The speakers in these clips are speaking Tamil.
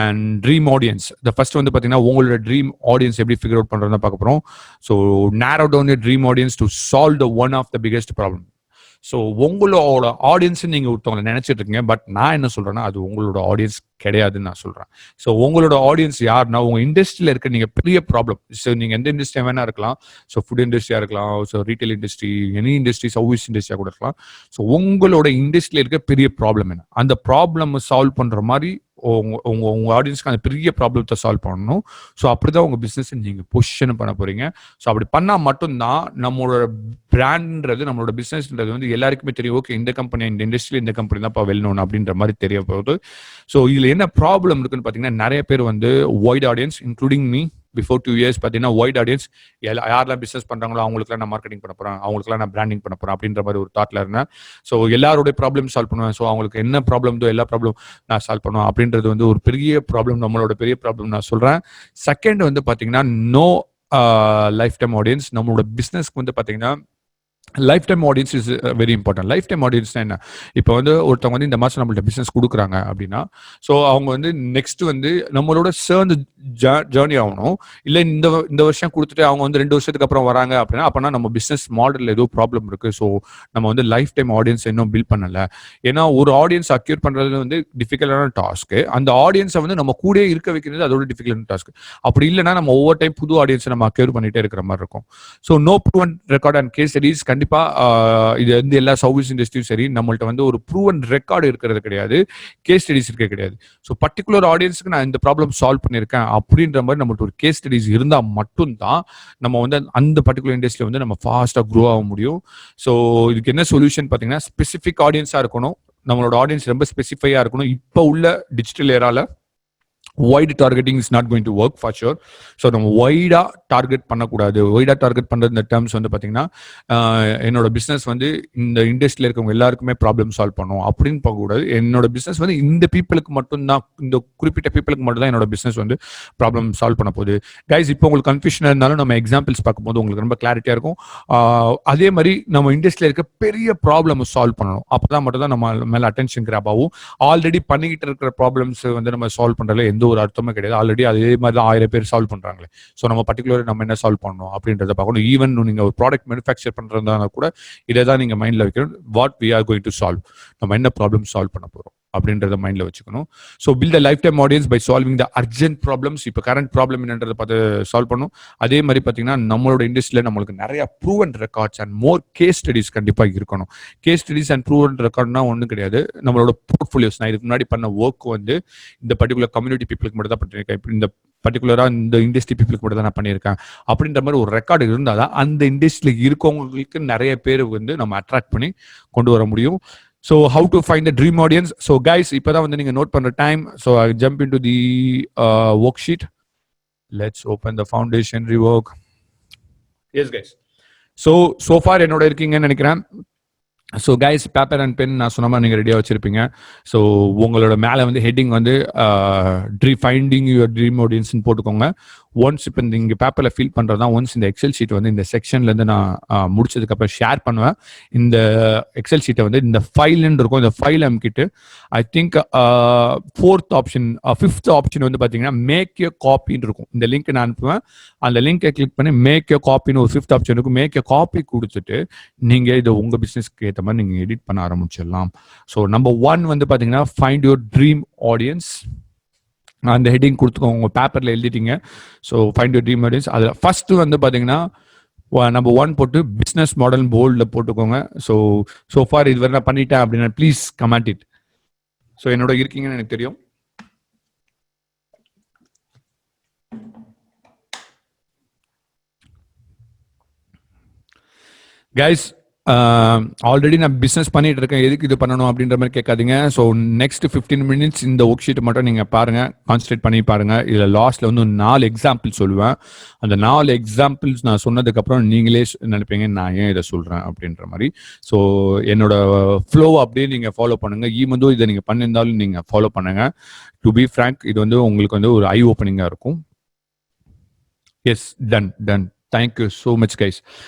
And dream audience. The first வந்து பார்த்தீங்கன்னா உங்களோட ட்ரீம் ஆடியன்ஸ் எப்படி ஃபிகர் அவுட் பண்ணுறதுன்னு பார்க்க போகிறோம். So narrow down your dream audience to solve the one of the biggest problem. ஸோ உங்களோட ஆடியன்ஸ் நீங்க ஒருத்தவங்களை நினைச்சிட்டு இருக்கீங்க, பட் நான் என்ன சொல்றேன்னா அது உங்களோட ஆடியன்ஸ் கிடையாதுன்னு நான் சொல்றேன். ஸோ உங்களோட ஆடியன்ஸ் யாருன்னா உங்க இண்டஸ்ட்ரியில இருக்க நீங்க பெரிய ப்ராப்ளம். ஸோ நீங்க எந்த இண்டஸ்ட்ரியா வேணா இருக்கலாம். ஸோ ஃபுட் இண்டஸ்ட்ரியா இருக்கலாம், so retail industry, any industry, service இண்டஸ்ட்ரியா கூட இருக்கலாம். ஸோ உங்களோட இண்டஸ்ட்ரியில இருக்க பெரிய ப்ராப்ளம் என்ன, அந்த ப்ராப்ளம் சால்வ் பண்ற மாதிரி உங்க ஆடியன்ஸ்க்கு அந்த பெரிய ப்ராப்ளத்தை சால்வ் பண்ணணும். ஸோ அப்படிதான் உங்க பிசினஸ் நீங்க பொசிஷன் பண்ண போறீங்க. ஸோ அப்படி பண்ணா மட்டும்தான் நம்மளோட பிராண்ட்ன்றது, நம்மளோட பிசினஸ்ன்றது வந்து எல்லாருக்குமே தெரியும். ஓகே, இந்த கம்பெனி, இந்த இண்டஸ்ட்ரியில் இந்த கம்பெனி தான் வெல்லணும் அப்படின்ற மாதிரி தெரிய போகுது. ஸோ இதுல என்ன ப்ராப்ளம் இருக்குன்னு பாத்தீங்கன்னா, நிறைய பேர் வந்து white audience, including me, before 2 years பார்த்தீங்கன்னா ஒய்ட் ஆடியன்ஸ், யாரெல்லாம் பிசினஸ் பண்றாங்களோ அவங்களுக்குலாம் நான் மார்க்கெட்டிங் பண்ண போறேன், அவங்களுக்குலாம் நான் பிராண்டிங் பண்ண போறேன் அப்படின்ற மாதிரி ஒரு தாட்ல இருந்தேன். ஸோ எல்லாரோட ப்ராப்ளம் சால்வ் பண்ணுவேன். ஸோ அவங்களுக்கு என்ன ப்ராப்ளம் எல்லா ப்ராப்ளம் நான் சால்வ் பண்ணுவேன் அப்படின்றது வந்து ஒரு பெரிய ப்ராப்ளம், நம்மளோட பெரிய ப்ராப்ளம் நான் சொல்றேன். செகண்ட் வந்து பாத்தீங்கன்னா நோ லைஃப் டைம் ஆடியன்ஸ். நம்மளோட பிசினஸ்க்கு வந்து பாத்தீங்கன்னா life time audience is very important. Life time audience என்ன, இப்போ வந்து ஒருத்தவங்க வந்து இந்த மாதம் நம்மள்ட்ட பிஸ்னஸ் கொடுக்குறாங்க அப்படின்னா, ஸோ அவங்க வந்து நெக்ஸ்ட் வந்து நம்மளோட சேர்ந்து ஜேர்னி ஆகணும். இல்லை இந்த வருஷம் கொடுத்துட்டு அவங்க வந்து 2 வருஷத்துக்கு அப்புறம் வராங்க அப்படின்னா, அப்போனா நம்ம பிஸ்னஸ் மாடலில் ஏதோ ப்ராப்ளம் இருக்கு. ஸோ நம்ம வந்து லைஃப் டைம் ஆடியன்ஸ் இன்னும் பில்ட் பண்ணலை. ஏன்னா ஒரு ஆடியன்ஸ் அக்யூர் பண்ணுறது வந்து டிஃபிகல்ட்டான டாஸ்க்கு. அந்த ஆடியன்ஸை வந்து நம்ம கூட இருக்க வைக்கிறது அதோட டிஃபிகல்ட்டான டாஸ்க். அப்படி இல்லைன்னா நம்ம ஒவ்வொரு டைம் புது ஆடியன்ஸை நம்ம அக்யூர் பண்ணிட்டே இருக்கிற மாதிரி இருக்கும். So no proven record and case studies. கண்டிப்பா இது வந்து எல்லா சர்வீஸ் இண்டஸ்ட்ரியும் சரி, நம்மள்ட்ட வந்து ஒரு ப்ரூவன் ரெக்கார்டு இருக்கிறது கிடையாது, கேஸ் ஸ்டடிஸ் இருக்க கிடையாது. ஸோ பர்டிகுலர் ஆடியன்ஸுக்கு நான் இந்த ப்ராப்ளம் சால்வ் பண்ணியிருக்கேன் அப்படின்ற மாதிரி நம்மள்ட்ட ஒரு கேஸ் ஸ்டடிஸ் இருந்தால் மட்டும்தான் நம்ம வந்து அந்த பர்டிகுலர் இண்டஸ்ட்ரியில் வந்து நம்ம ஃபாஸ்ட்டாக க்ரோ ஆக முடியும். ஸோ இதுக்கு என்ன சொல்யூஷன் பார்த்தீங்கன்னா, ஸ்பெசிஃபிக் ஆடியன்ஸாக இருக்கணும். நம்மளோட ஆடியன்ஸ் ரொம்ப ஸ்பெசிஃபையாக இருக்கணும். இப்போ உள்ள டிஜிட்டல் ஏரால wide targeting is not going to work for sure. So நம்ம வைடா டார்கெட் பண்ணக்கூடாது. வைடா டார்கெட் பண்ணுறது இந்த டேர்ம்ஸ் வந்து பார்த்தீங்கன்னா, என்னோட பிஸ்னஸ் வந்து இந்த இண்டஸ்ட்ரியில் இருக்கவங்க எல்லாருக்குமே ப்ராப்ளம் சால்வ் பண்ணும் அப்படின்னு போகக்கூடாது. என்னோட பிஸ்னஸ் வந்து இந்த பீப்புளுக்கு மட்டும்தான், இந்த குறிப்பிட்ட பீப்புளுக்கு மட்டும் தான் என்னோட பிஸ்னஸ் வந்து ப்ராப்ளம் சால்வ் பண்ண போகுது. கைஸ், இப்போ உங்களுக்கு கன்ஃபியூஷன் இருந்தாலும் நம்ம எக்ஸாம்பிள்ஸ் பார்க்கும்போது உங்களுக்கு ரொம்ப கிளாரிட்டியாக இருக்கும். அதே மாதிரி நம்ம இண்டஸ்ட்ரியில் இருக்க பெரிய ப்ராப்ளம் சால்வ் பண்ணணும். அப்போ தான் மட்டும் தான் நம்ம மேலே அட்டென்ஷன் கிராப் ஆகும். ஆல்ரெடி பண்ணிக்கிட்டு இருக்கிற ப்ராப்ளம்ஸ் வந்து நம்ம சால்வ் பண்ணுறதுல எந்த ஒரு அர்த்தமே கிடையாது. ஆல்ரெடி அதே மாதிரி தான் 1000 பேர் சால்வ் பண்றாங்களே. ஸோ நம்ம பர்டிகுலர் நம்ம என்ன சால்வ் பண்ணணும் அப்படின்றத பார்க்கணும். ஈவன் நீங்க ஒரு ப்ராடக்ட் மேனுஃபேக்சர் பண்றதுனா கூட இதை தான் நீங்க மைண்ட்ல வைக்கணும். What we are going to solve, நம்ம என்ன ப்ராப்ளம் சால்வ் பண்ண போறோம் அப்படின்றத மைண்ட்ல வச்சுக்கணும். So build a lifetime audience by solving the urgent problems. இப்போ கரண்ட் ப்ராப்ளம் என்னன்றதை பார்த்து சால்வ் பண்ணும். அதே மாதிரி பார்த்தீங்கன்னா நம்மளோட இண்டஸ்ட்ரியில் நம்மளுக்கு நிறைய proven records and more case studies கண்டிப்பாக இருக்கணும். கேஸ் ஸ்டடிஸ் அண்ட் ப்ரூவன் ரெக்கார்ட்னா ஒன்றும் கிடையாது. நம்மளோட போர்ட்ஃபோலியோஸ், நான் இதுக்கு முன்னாடி பண்ண ஒர்க் வந்து இந்த பர்டிகுலர் கம்யூனிட்டி பீப்புளுக்கு மட்டும் தான் பண்ணியிருக்கேன், இந்த பர்டிகுலரா இந்த இண்டஸ்ட்ரி பீப்புளுக்கு மட்டும் தான் நான் பண்ணியிருக்கேன் அப்படின்ற மாதிரி ஒரு ரெக்கார்டு இருந்தால் தான் அந்த இண்டஸ்ட்ரியில் இருக்கவங்களுக்கு நிறைய பேர் வந்து நம்ம அட்ராக்ட் பண்ணி கொண்டு வர முடியும். So how to find the dream audience? So guys, இப்பதான் வந்து நீங்க நோட் பண்ற time. So I jump into the worksheet. Let's open the foundation rework. Yes guys. So far என்னோட இருக்கீங்கன்னு நினைக்கிறேன். So guys, paper and pen நான் சொன்ன மாதிரி நீங்கள் ரெடியாக வச்சுருப்பீங்க. ஸோ உங்களோட மேலே வந்து ஹெட்டிங் வந்து ஃபைண்டிங் யுவர் ட்ரீம் ஆடியன்ஸ்னு போட்டுக்கோங்க. ஒன்ஸ் இப்போ இங்கே பேப்பரில் ஃபில் பண்ணுறது தான், ஒன்ஸ் இந்த எக்ஸல் ஷீட் வந்து இந்த செக்ஷன்லேருந்து நான் முடிச்சதுக்கப்புறம் ஷேர் பண்ணுவேன். இந்த எக்ஸல் ஷீட்டை வந்து இந்த ஃபைல்னு இருக்கும், இந்த ஃபைல் அமுக்கிட்டு I think 4th option 5th option வந்து பார்த்தீங்கன்னா மேக் எ காப்பின்னு இருக்கும். இந்த லிங்க் நான் அனுப்புவேன். அந்த லிங்கை கிளிக் பண்ணி மேக் எ காப்பின்னு ஒரு 5th ஆப்ஷன் இருக்கும். மேக் எ காப்பி கொடுத்துட்டு நீங்கள் இதை உங்கள் பிஸ்னஸ்க்கு ஏற்ற மாதிரி நீங்கள் எடிட் பண்ண ஆரம்பிச்சிடலாம். ஸோ நம்பர் 1 வந்து பார்த்தீங்கன்னா ஃபைண்ட் யுவர் ட்ரீம் ஆடியன்ஸ். அந்த ஹெட்டிங் கொடுத்துக்கோங்க, உங்கள் பேப்பரில் எழுதிட்டீங்க. So find your dream audience. அதில் ஃபர்ஸ்ட் வந்து பார்த்தீங்கன்னா நம்பர் 1 போட்டு பிஸ்னஸ் மாடல் போல்டில் போட்டுக்கோங்க. ஸோ ஃபார் இது வரை நான் பண்ணிட்டேன் அப்படின்னா ப்ளீஸ் கமெண்ட் இட். ஸோ என்னோட இருக்கீங்கன்னு எனக்கு தெரியும். கைஸ், ஆல்ரெடி நான் பிஸ்னஸ் பண்ணிட்டு இருக்கேன், எதுக்கு இது பண்ணணும் அப்படின்ற மாதிரி கேட்காதீங்க. ஸோ நெக்ஸ்ட் 15 minutes இந்த ஒர்க் ஷீட்டை மட்டும் நீங்கள் பாருங்கள், கான்சன்ட்ரேட் பண்ணி பாருங்கள். இதில் லாஸ்ட்டில் வந்து 4 எக்ஸாம்பிள் சொல்லுவேன். அந்த 4 எக்ஸாம்பிள்ஸ் நான் சொன்னதுக்கப்புறம் நீங்களே நினைப்பீங்க நான் ஏன் இதை சொல்கிறேன் அப்படின்ற மாதிரி. ஸோ என்னோட ஃப்ளோவை அப்படியே நீங்கள் ஃபாலோ பண்ணுங்கள். ஈவன் தோ இதை நீங்கள் பண்ணியிருந்தாலும் நீங்கள் ஃபாலோ பண்ணுங்கள். டு பி ஃப்ராங்க், இது வந்து உங்களுக்கு வந்து ஒரு ஐ ஓப்பனிங்காக இருக்கும். Yes, done. Thank you so much guys.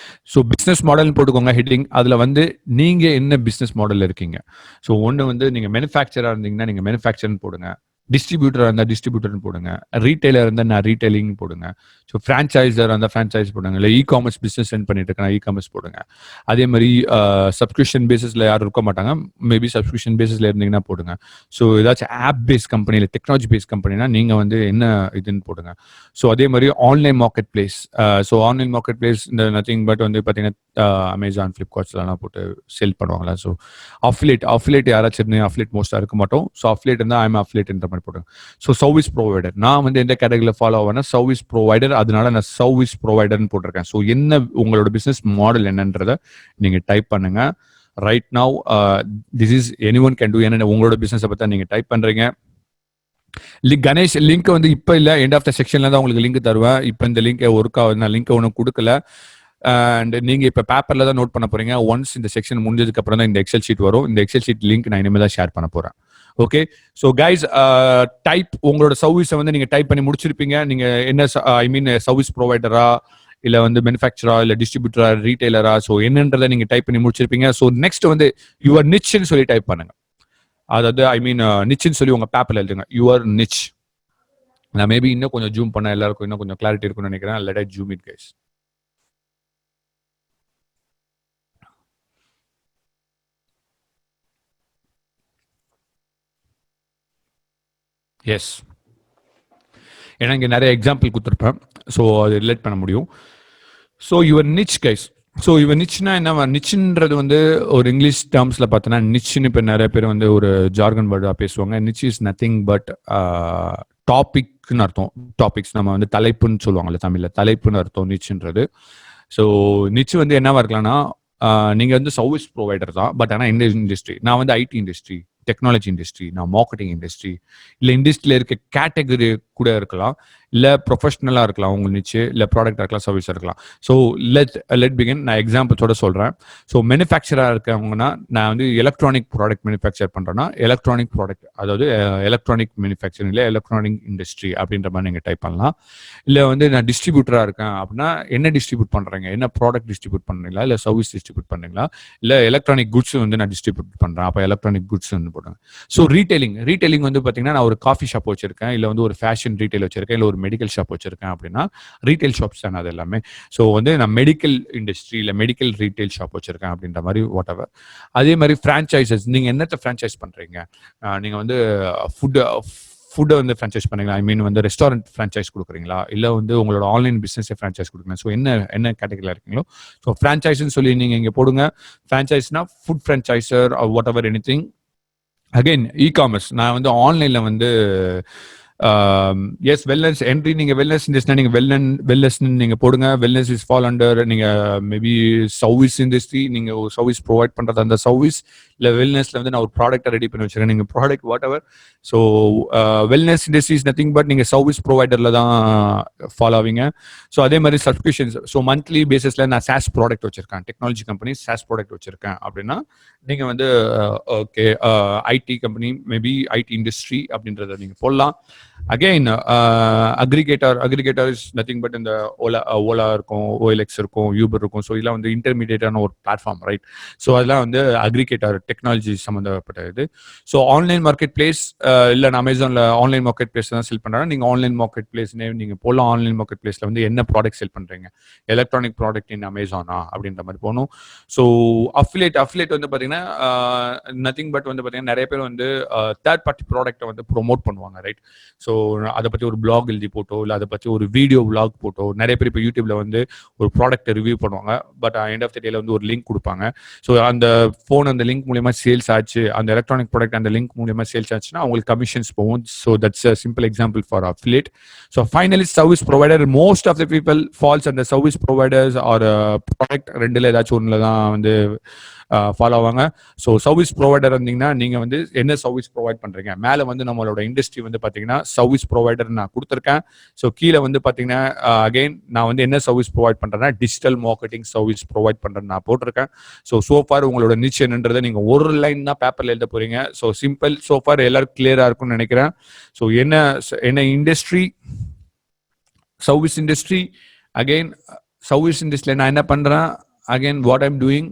So business மாடல்னு போட்டுக்கோங்க ஹெட்டிங். அதில் வந்து நீங்கள் என்ன பிஸ்னஸ் மாடலில் இருக்கீங்க. ஸோ ஒன்று வந்து நீங்கள் மேனுஃபேக்சராக இருந்தீங்கன்னா நீங்கள் மேனுஃபேக்சர்னு போடுங்க. டிஸ்ட்ரிபியூட்டராக இருந்தால் டிஸ்ட்ரிபியூட்டர்னு போடுங்க, ரீட்டைலர் இருந்தால் நான் ரீட்டைலிங் போடுங்க, ஸோ ஃப்ரான்ச்சைசர் அந்த ஃப்ரான்ச்சைஸ் போடுங்க, இல்லை காமர்ஸ் பிஸ்னஸ் ரன் பண்ணிட்டு இருக்கேன் காமர்ஸ் போடுங்க. அதே மாதிரி சப்ஸ்கிரிப்ஷன் பேசிஸில் யாரும் இருக்க மாட்டாங்க, மேபி சப்ஸ்கிரிப்ஷன் பேசிஸில் இருந்தீங்கன்னா போடுங்க. ஸோ ஏதாச்சும் ஆப் பேஸ் கம்பெனி இல்லை டெக்னாலஜி பேஸ் கம்பெனினா நீங்கள் வந்து என்ன இதுன்னு போடுங்க. ஸோ அதே மாதிரி online market place. So online market place இந்த நத்திங் பட் வந்து பார்த்தீங்கன்னா அமேசான், ஃப்ளிப்கார்ட்ஸ்லாம் போட்டு செல் பண்ணுவாங்களா. ஸோ அஃபிலேட் யாராச்சும் இருந்தீங்க, அஃபிலேட் மோஸ்ட்டாக இருக்க மாட்டோம். ஸோ அஃபிலேட் இருந்தால் ஐம் அஃபிலேட்ன்ற மாதிரி போடுங்க. ஸோ சர்வீஸ் ப்ரொவைடர், நான் வந்து எந்த கேட்டகரியில் ஃபாலோ ஆவேன்னா சர்வீஸ் ப்ரொவைடர், அதனால நான் சர்வீஸ் ப்ரொவைடர்னு போட்டிருக்கேன். ஸோ என்ன உங்களோட பிஸ்னஸ் மாடல் என்னன்றதை நீங்கள் டைப் பண்ணுங்க. Right now this is any one can do. என்ன உங்களோட பிஸ்னஸை பற்றி நீங்கள் டைப் பண்ணுறீங்க. கணேஷ் லிங்க் வந்து இப்போ இல்லை, எண்ட் ஆஃப் த செக்ஷன்ல தான் உங்களுக்கு லிங்க் தருவேன். இப்போ இந்த லிங்க் ஒர்க் ஆகுது, நான் லிங்க் ஒன்றும் கொடுக்கல. அண்ட் நீங்க இப்ப பேப்பர்ல தான் நோட் பண்ண போறீங்க. ஒன்ஸ் இந்த செக்ஷன் முடிஞ்சதுக்கு அப்புறம் தான் இந்த எக்ஸல் ஷீட் வரும். இந்த எக்ஸல் ஷீட் லிங்க் நான் இனிமேல் தான் ஷேர் பண்ண போறேன். ஓகே, ஸோ கைஸ் டைப் உங்களோட சர்வீஸை வந்து நீங்க டைப் பண்ணி முடிச்சிருப்பீங்க. நீங்க என்ன ஐ மீன் சர்வீஸ் ப்ரொவைடரா, இல்ல வந்து மேனுஃபேக்சரா, இல்ல டிஸ்ட்ரிபியூட்டரா, ரீட்டைலரா, ஸோ என்னன்றதை நீங்க டைப் பண்ணி முடிச்சிருப்பீங்க. ஸோ நெக்ஸ்ட் வந்து யுவர் நிச்னு சொல்லி டைப் பண்ணுங்க. அதாவது ஐ மீன் நிச்னு சொல்லி உங்க பேப்பர்ல எழுதுங்க, யுவர் நிச். நான் மேபி இன்னும் கொஞ்சம் ஜூம் பண்ண எல்லாருக்கும் இன்னும் கொஞ்சம் கிளாரிட்டி இருக்கும்னு நினைக்கிறேன். Let I zoom it guys. Yes, ஏன்னா இங்கே நிறைய எக்ஸாம்பிள் கொடுத்துருப்பேன், ஸோ அது ரிலேட் பண்ண முடியும். So your niche guys. So your நிச்னா என்ன? நிச்ன்றது வந்து ஒரு இங்கிலீஷ் டேர்ம்ஸில் பார்த்தோன்னா நிச்னு இப்போ நிறைய பேர் வந்து ஒரு ஜார்கன் வேர்டாக பேசுவாங்க. நிச் இஸ் நத்திங் பட் டாபிக்னு அர்த்தம். டாபிக்ஸ் நம்ம வந்து தலைப்புன்னு சொல்லுவாங்கல்ல தமிழில், தலைப்புன்னு அர்த்தம் நிச்ன்றது. ஸோ நிச் வந்து என்னவா இருக்கலாம்னா, நீங்கள் வந்து சர்வீஸ் ப்ரொவைடர் தான், பட் ஆனால் இந்த இண்டஸ்ட்ரி, நான் வந்து ஐடி இண்டஸ்ட்ரி, டெக்னாலஜி இண்டஸ்ட்ரி, நான் மார்க்கெட்டிங் இண்டஸ்ட்ரி, இல்லை இண்டஸ்ட்ரியில் இருக்க கேட்டகரி கூட இருக்கலாம், இல்லை ப்ரொஃபஷனலாக இருக்கலாம் உங்க நிச்சு, இல்லை ப்ராடக்டாக இருக்கலாம், சர்வீஸாக இருக்கலாம். So let begin. நான் எக்ஸாம்பிள்ஸோட சொல்கிறேன். ஸோ மேனுஃபேக்சராக இருக்கவங்கன்னா, நான் வந்து எலக்ட்ரானிக் ப்ராடக்ட் மேனுஃபேக்சர் பண்ணுறேன்னா எலக்ட்ரானிக் ப்ராடக்ட், அதாவது எலக்ட்ரானிக் மேனுஃபேக்சரிங் இல்லை எலக்ட்ரானிக் இண்டஸ்ட்ரி அப்படின்ற மாதிரி நீங்கள் டைப் பண்ணலாம். இல்லை வந்து நான் டிஸ்ட்ரிபியூட்டராக இருக்கேன் அப்படின்னா என்ன டிஸ்ட்ரிபியூட் பண்ணுறீங்க, என்ன ப்ராடக்ட் டிஸ்ட்ரிபியூட் பண்ணுறீங்களா, இல்லை சர்வீஸ் டிஸ்ட்ரிபியூட் பண்ணுறீங்களா, இல்லை எலக்ட்ரானிக் குட்ஸ் வந்து நான் டிஸ்ட்ரிபியூட் பண்ணுறேன், அப்போ எலக்ட்ரானிக் குட்ஸ் வந்து போடுறேன். ஸோ ரீட்டைலிங் வந்து பார்த்தீங்கன்னா, நான் ஒரு காஃபி ஷாப் வச்சிருக்கேன், இல்லை வந்து ஒரு ஃபேஷன் ரீட்டைல் வச்சிருக்கேன், இல்லை ஒரு மெடிக்கல் ஷாப் வச்சிருக்கேன் அப்படின்னா ரீட்டைல் ஷாப்ஸ் தானே அது எல்லாமே. ஸோ வந்து நான் மெடிக்கல் இண்டஸ்ட்ரி இல்லை மெடிக்கல் ரீட்டைல் ஷாப் வச்சிருக்கேன் அப்படின்ற மாதிரி வாட் எவர். அதே மாதிரி ஃப்ரான்ச்சைசஸ், நீங்கள் என்னத்தை ஃப்ரான்ச்சைஸ் பண்ணுறீங்க? நீங்கள் வந்து ஃபுட்டை வந்து ஃப்ரான்ச்சைஸ் பண்ணுறீங்களா, ஐ மீன் வந்து ரெஸ்டாரண்ட் ஃப்ரான்ச்சைஸ் கொடுக்குறீங்களா, இல்லை வந்து உங்களோட ஆன்லைன் பிஸ்னஸை ஃப்ரான்ச்சைஸ் கொடுக்குறீங்களா? ஸோ என்ன கேட்டகரியில் இருக்கீங்களோ ஸோ ஃப்ரான்ச்சைஸ்ன்னு சொல்லி நீங்கள் இங்கே போடுங்க. ஃப்ரான்ச்சைஸ்னா food franchiser whatever anything. Again e-commerce, நான் வந்து ஆன்லைனில் வந்து எஸ் வெல்னஸ் என்ட்ரி, நீங்கள் வெல்னஸ் இண்டஸ்ட்ரி நீங்கள் வெல்னஸ்ன்னு நீங்கள் போடுங்க. வெல்னஸ் இஸ் ஃபால் அண்டர் நீங்கள் மேபி சர்வீஸ் இண்டஸ்ட்ரி, நீங்கள் ஒரு சர்வீஸ் ப்ரொவைட் பண்ணுறது அந்த சர்வீஸ், இல்லை வெல்னஸில் வந்து நான் ஒரு ப்ராடக்ட்டை ரெடி பண்ணி வச்சுருக்கேன், நீங்கள் product what ever. So wellness industry is nothing but நீங்கள் சர்வீஸ் ப்ரொவைடரில் தான் ஃபாலோ ஆவீங்க. ஸோ அதே மாதிரி சப்ஸ்கிரிப்ஷன்ஸ், ஸோ மந்த்லி பேசிஸில் நான் சாஸ் ப்ராடக்ட் வச்சுருக்கேன், டெக்னாலஜி கம்பெனி சாஸ் ப்ராடக்ட் வச்சுருக்கேன் அப்படின்னா நீங்கள் வந்து okay IT company maybe IT industry அப்படின்றத நீங்கள் போடலாம். Again aggregator is nothing but இந்த ஓலா இருக்கும், ஓஎல்எக்ஸ் இருக்கும், யூபர் இருக்கும். ஸோ இதெல்லாம் வந்து இன்டர்மீடியேட்டான ஒரு பிளாட்ஃபார்ம், ரைட்? ஸோ அதெல்லாம் வந்து அக்ரிகேட்டர் டெக்னாலஜி சம்மந்தப்பட்ட இது. ஸோ ஆன்லைன் மார்க்கெட் பிளேஸ், இல்லை நான் அமேசானில் ஆன்லைன் மார்க்கெட் பிளேஸ் தான் செல் பண்ணுறேன், நீங்கள் ஆன்லைன் மார்க்கெட் பிளேஸ்னே நீங்கள் போகலாம். ஆன்லைன் மார்க்கெட் பிளேஸில் வந்து என்ன ப்ராடக்ட் செல் பண்ணுறீங்க, எலக்ட்ரானிக் ப்ராடக்ட் இன் அமேசானா அப்படின்ற மாதிரி போகணும். ஸோ அஃபிலேட் வந்து பார்த்தீங்கன்னா நத்திங் பட் வந்து பார்த்தீங்கன்னா நிறைய பேர் வந்து தேர்ட் பார்ட்டி ப்ராடக்ட்டை வந்து ப்ரொமோட் பண்ணுவாங்க, ரைட்? ஸோ அதை பற்றி ஒரு பிளாக் எழுதி போட்டோ, இல்லை அதை பற்றி ஒரு வீடியோ பிளாக் போட்டோ, நிறைய பேர் இப்போ யூடியூப்ல வந்து ஒரு ப்ராடக்ட்டை ரிவ்யூ பண்ணுவாங்க, பட் எண்ட் ஆஃப் த டேல வந்து ஒரு லிங்க் கொடுப்பாங்க. ஸோ அந்த ஃபோன் அந்த லிங்க் மூலியமா சேல்ஸ் ஆச்சு, அந்த எலக்ட்ரானிக் ப்ராடக்ட் அந்த லிங்க் மூலியமா சேல்ஸ் ஆச்சுன்னா அவங்களுக்கு கமிஷன்ஸ் போகும். So that's a simple example for affiliate. So finally service provider, most of the people falls அந்த சர்வீஸ் ப்ரொவைடர்ஸ் ஆர் ப்ராடக்ட் ரெண்டுல ஏதாச்சும் ஒன்றில் தான் வந்து ஃபாலோ ஆவாங்க. ஸோ சர்வீஸ் ப்ரொவைடர் இருந்தீங்கன்னா நீங்கள் வந்து என்ன சர்வீஸ் ப்ரொவைட் பண்ணுறீங்க, மேலே வந்து நம்மளோட இண்டஸ்ட்ரி வந்து பார்த்தீங்கன்னா சர்வீஸ் ப்ரொவைடர் நான் கொடுத்துருக்கேன். ஸோ கீழே வந்து பார்த்தீங்கன்னா அகைன் நான் வந்து என்ன சர்வீஸ் ப்ரொவைட் பண்ணுறேன்னா டிஜிட்டல் மார்க்கெட்டிங் சர்வீஸ் ப்ரொவைட் பண்ணுறேன்னு நான் போட்டிருக்கேன். ஸோ சோஃபார் உங்களோட நிச் என்னன்றதை நீங்கள் ஒரு லைன் தான் பேப்பரில் எழுத போறீங்க. ஸோ சிம்பிள், சோஃபார் எல்லாருக்கும் கிளியராக இருக்கும்னு நினைக்கிறேன். ஸோ என்ன industry, service industry. Again service இண்டஸ்ட்ரியில் நான் என்ன பண்ணுறேன், again what I'm doing,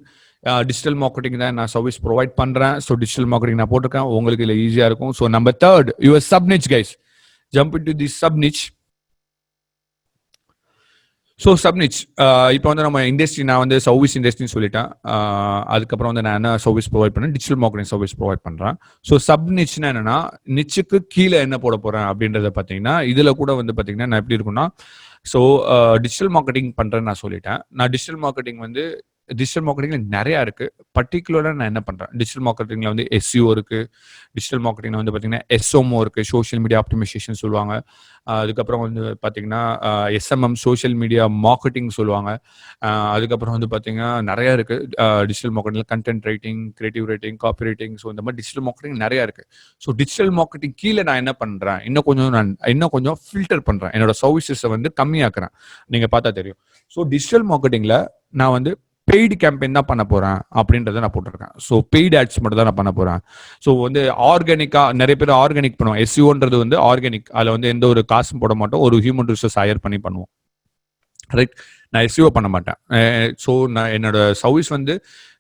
digital marketing தான் நான் சர்வீஸ் ப்ரொவைட் பண்றேன். ஸோ டிஜிட்டல் மார்க்கெட்டிங் நான் போட்டிருக்கேன், உங்களுக்கு இல்லை ஈஸியா இருக்கும். So number third, your sub niche guys. Jump in to the sub niche. So subniche இப்போ வந்து நம்ம இண்டஸ்ட்ரி, நான் வந்து சர்வீஸ் இண்டஸ்ட்ரின்னு சொல்லிட்டேன். அதுக்கப்புறம் வந்து நான் என்ன சர்வீஸ் ப்ரொவைட் பண்ணேன், டிஜிட்டல் மார்க்கெட்டிங் சர்வீஸ் ப்ரொவைட் பண்ணுறேன். ஸோ சப்னிச்னா என்னன்னா, நிச்சுக்கு கீழே என்ன போட போகிறேன் அப்படின்றத பார்த்தீங்கன்னா, இதில் கூட வந்து பார்த்தீங்கன்னா நான் எப்படி இருக்குன்னா, ஸோ டிஜிட்டல் மார்க்கெட்டிங் பண்ணுறேன்னு நான் சொல்லிட்டேன். நான் டிஜிட்டல் மார்க்கெட்டிங் வந்து டிஜிட்டல் மார்க்கெட்டிங்ல நிறையா இருக்கு. பர்டிகுலராக நான் என்ன பண்றேன், டிஜிட்டல் மார்க்கெட்டிங்ல வந்து எஸ்இஓ இருக்கு, டிஜிட்டல் மார்க்கெட்டிங்ல வந்து பார்த்தீங்கன்னா எஸ்ஓமோ இருக்கு, சோஷியல் மீடியா ஆப்டிமைசேஷன் சொல்லுவாங்க. அதுக்கப்புறம் வந்து பார்த்தீங்கன்னா எஸ்எம்எம், சோஷியல் மீடியா மார்க்கெட்டிங் சொல்லுவாங்க. அதுக்கப்புறம் வந்து பார்த்தீங்கன்னா நிறையா இருக்கு டிஜிட்டல் மார்க்கெட்டிங்ல, content writing, creative writing, copy writing. So இந்த மாதிரி டிஜிட்டல் மார்க்கெட்டிங் நிறையா இருக்கு. ஸோ டிஜிட்டல் மார்க்கெட்டிங் கீழே நான் என்ன பண்றேன், இன்னும் கொஞ்சம் ஃபில்டர் பண்றேன், என்னோட சர்வீசஸை வந்து கம்மியாக்குறேன். நீங்க பார்த்தா தெரியும். ஸோ டிஜிட்டல் மார்க்கெட்டிங்ல நான் வந்து பெய்டு கேம்பெயின் தான் பண்ண போறேன் அப்படின்றத நான் போட்டிருக்கேன். ஸோ பெய்டு ஆட்ஸ் மட்டும் தான் நான் பண்ண போறேன். ஸோ வந்து ஆர்கானிக்கா நிறைய பேர் ஆர்கானிக் பண்ணுவோம். எஸ்இஓன்றது வந்து ஆர்கானிக், அதில் வந்து எந்த ஒரு காசும் போட மாட்டோம், ஒரு ஹியூமன் ரிசோர்ஸ் ஹையர் பண்ணி பண்ணுவோம். ரைட், நான் எஸ்இஓ பண்ண மாட்டேன். ஸோ நான் என்னோட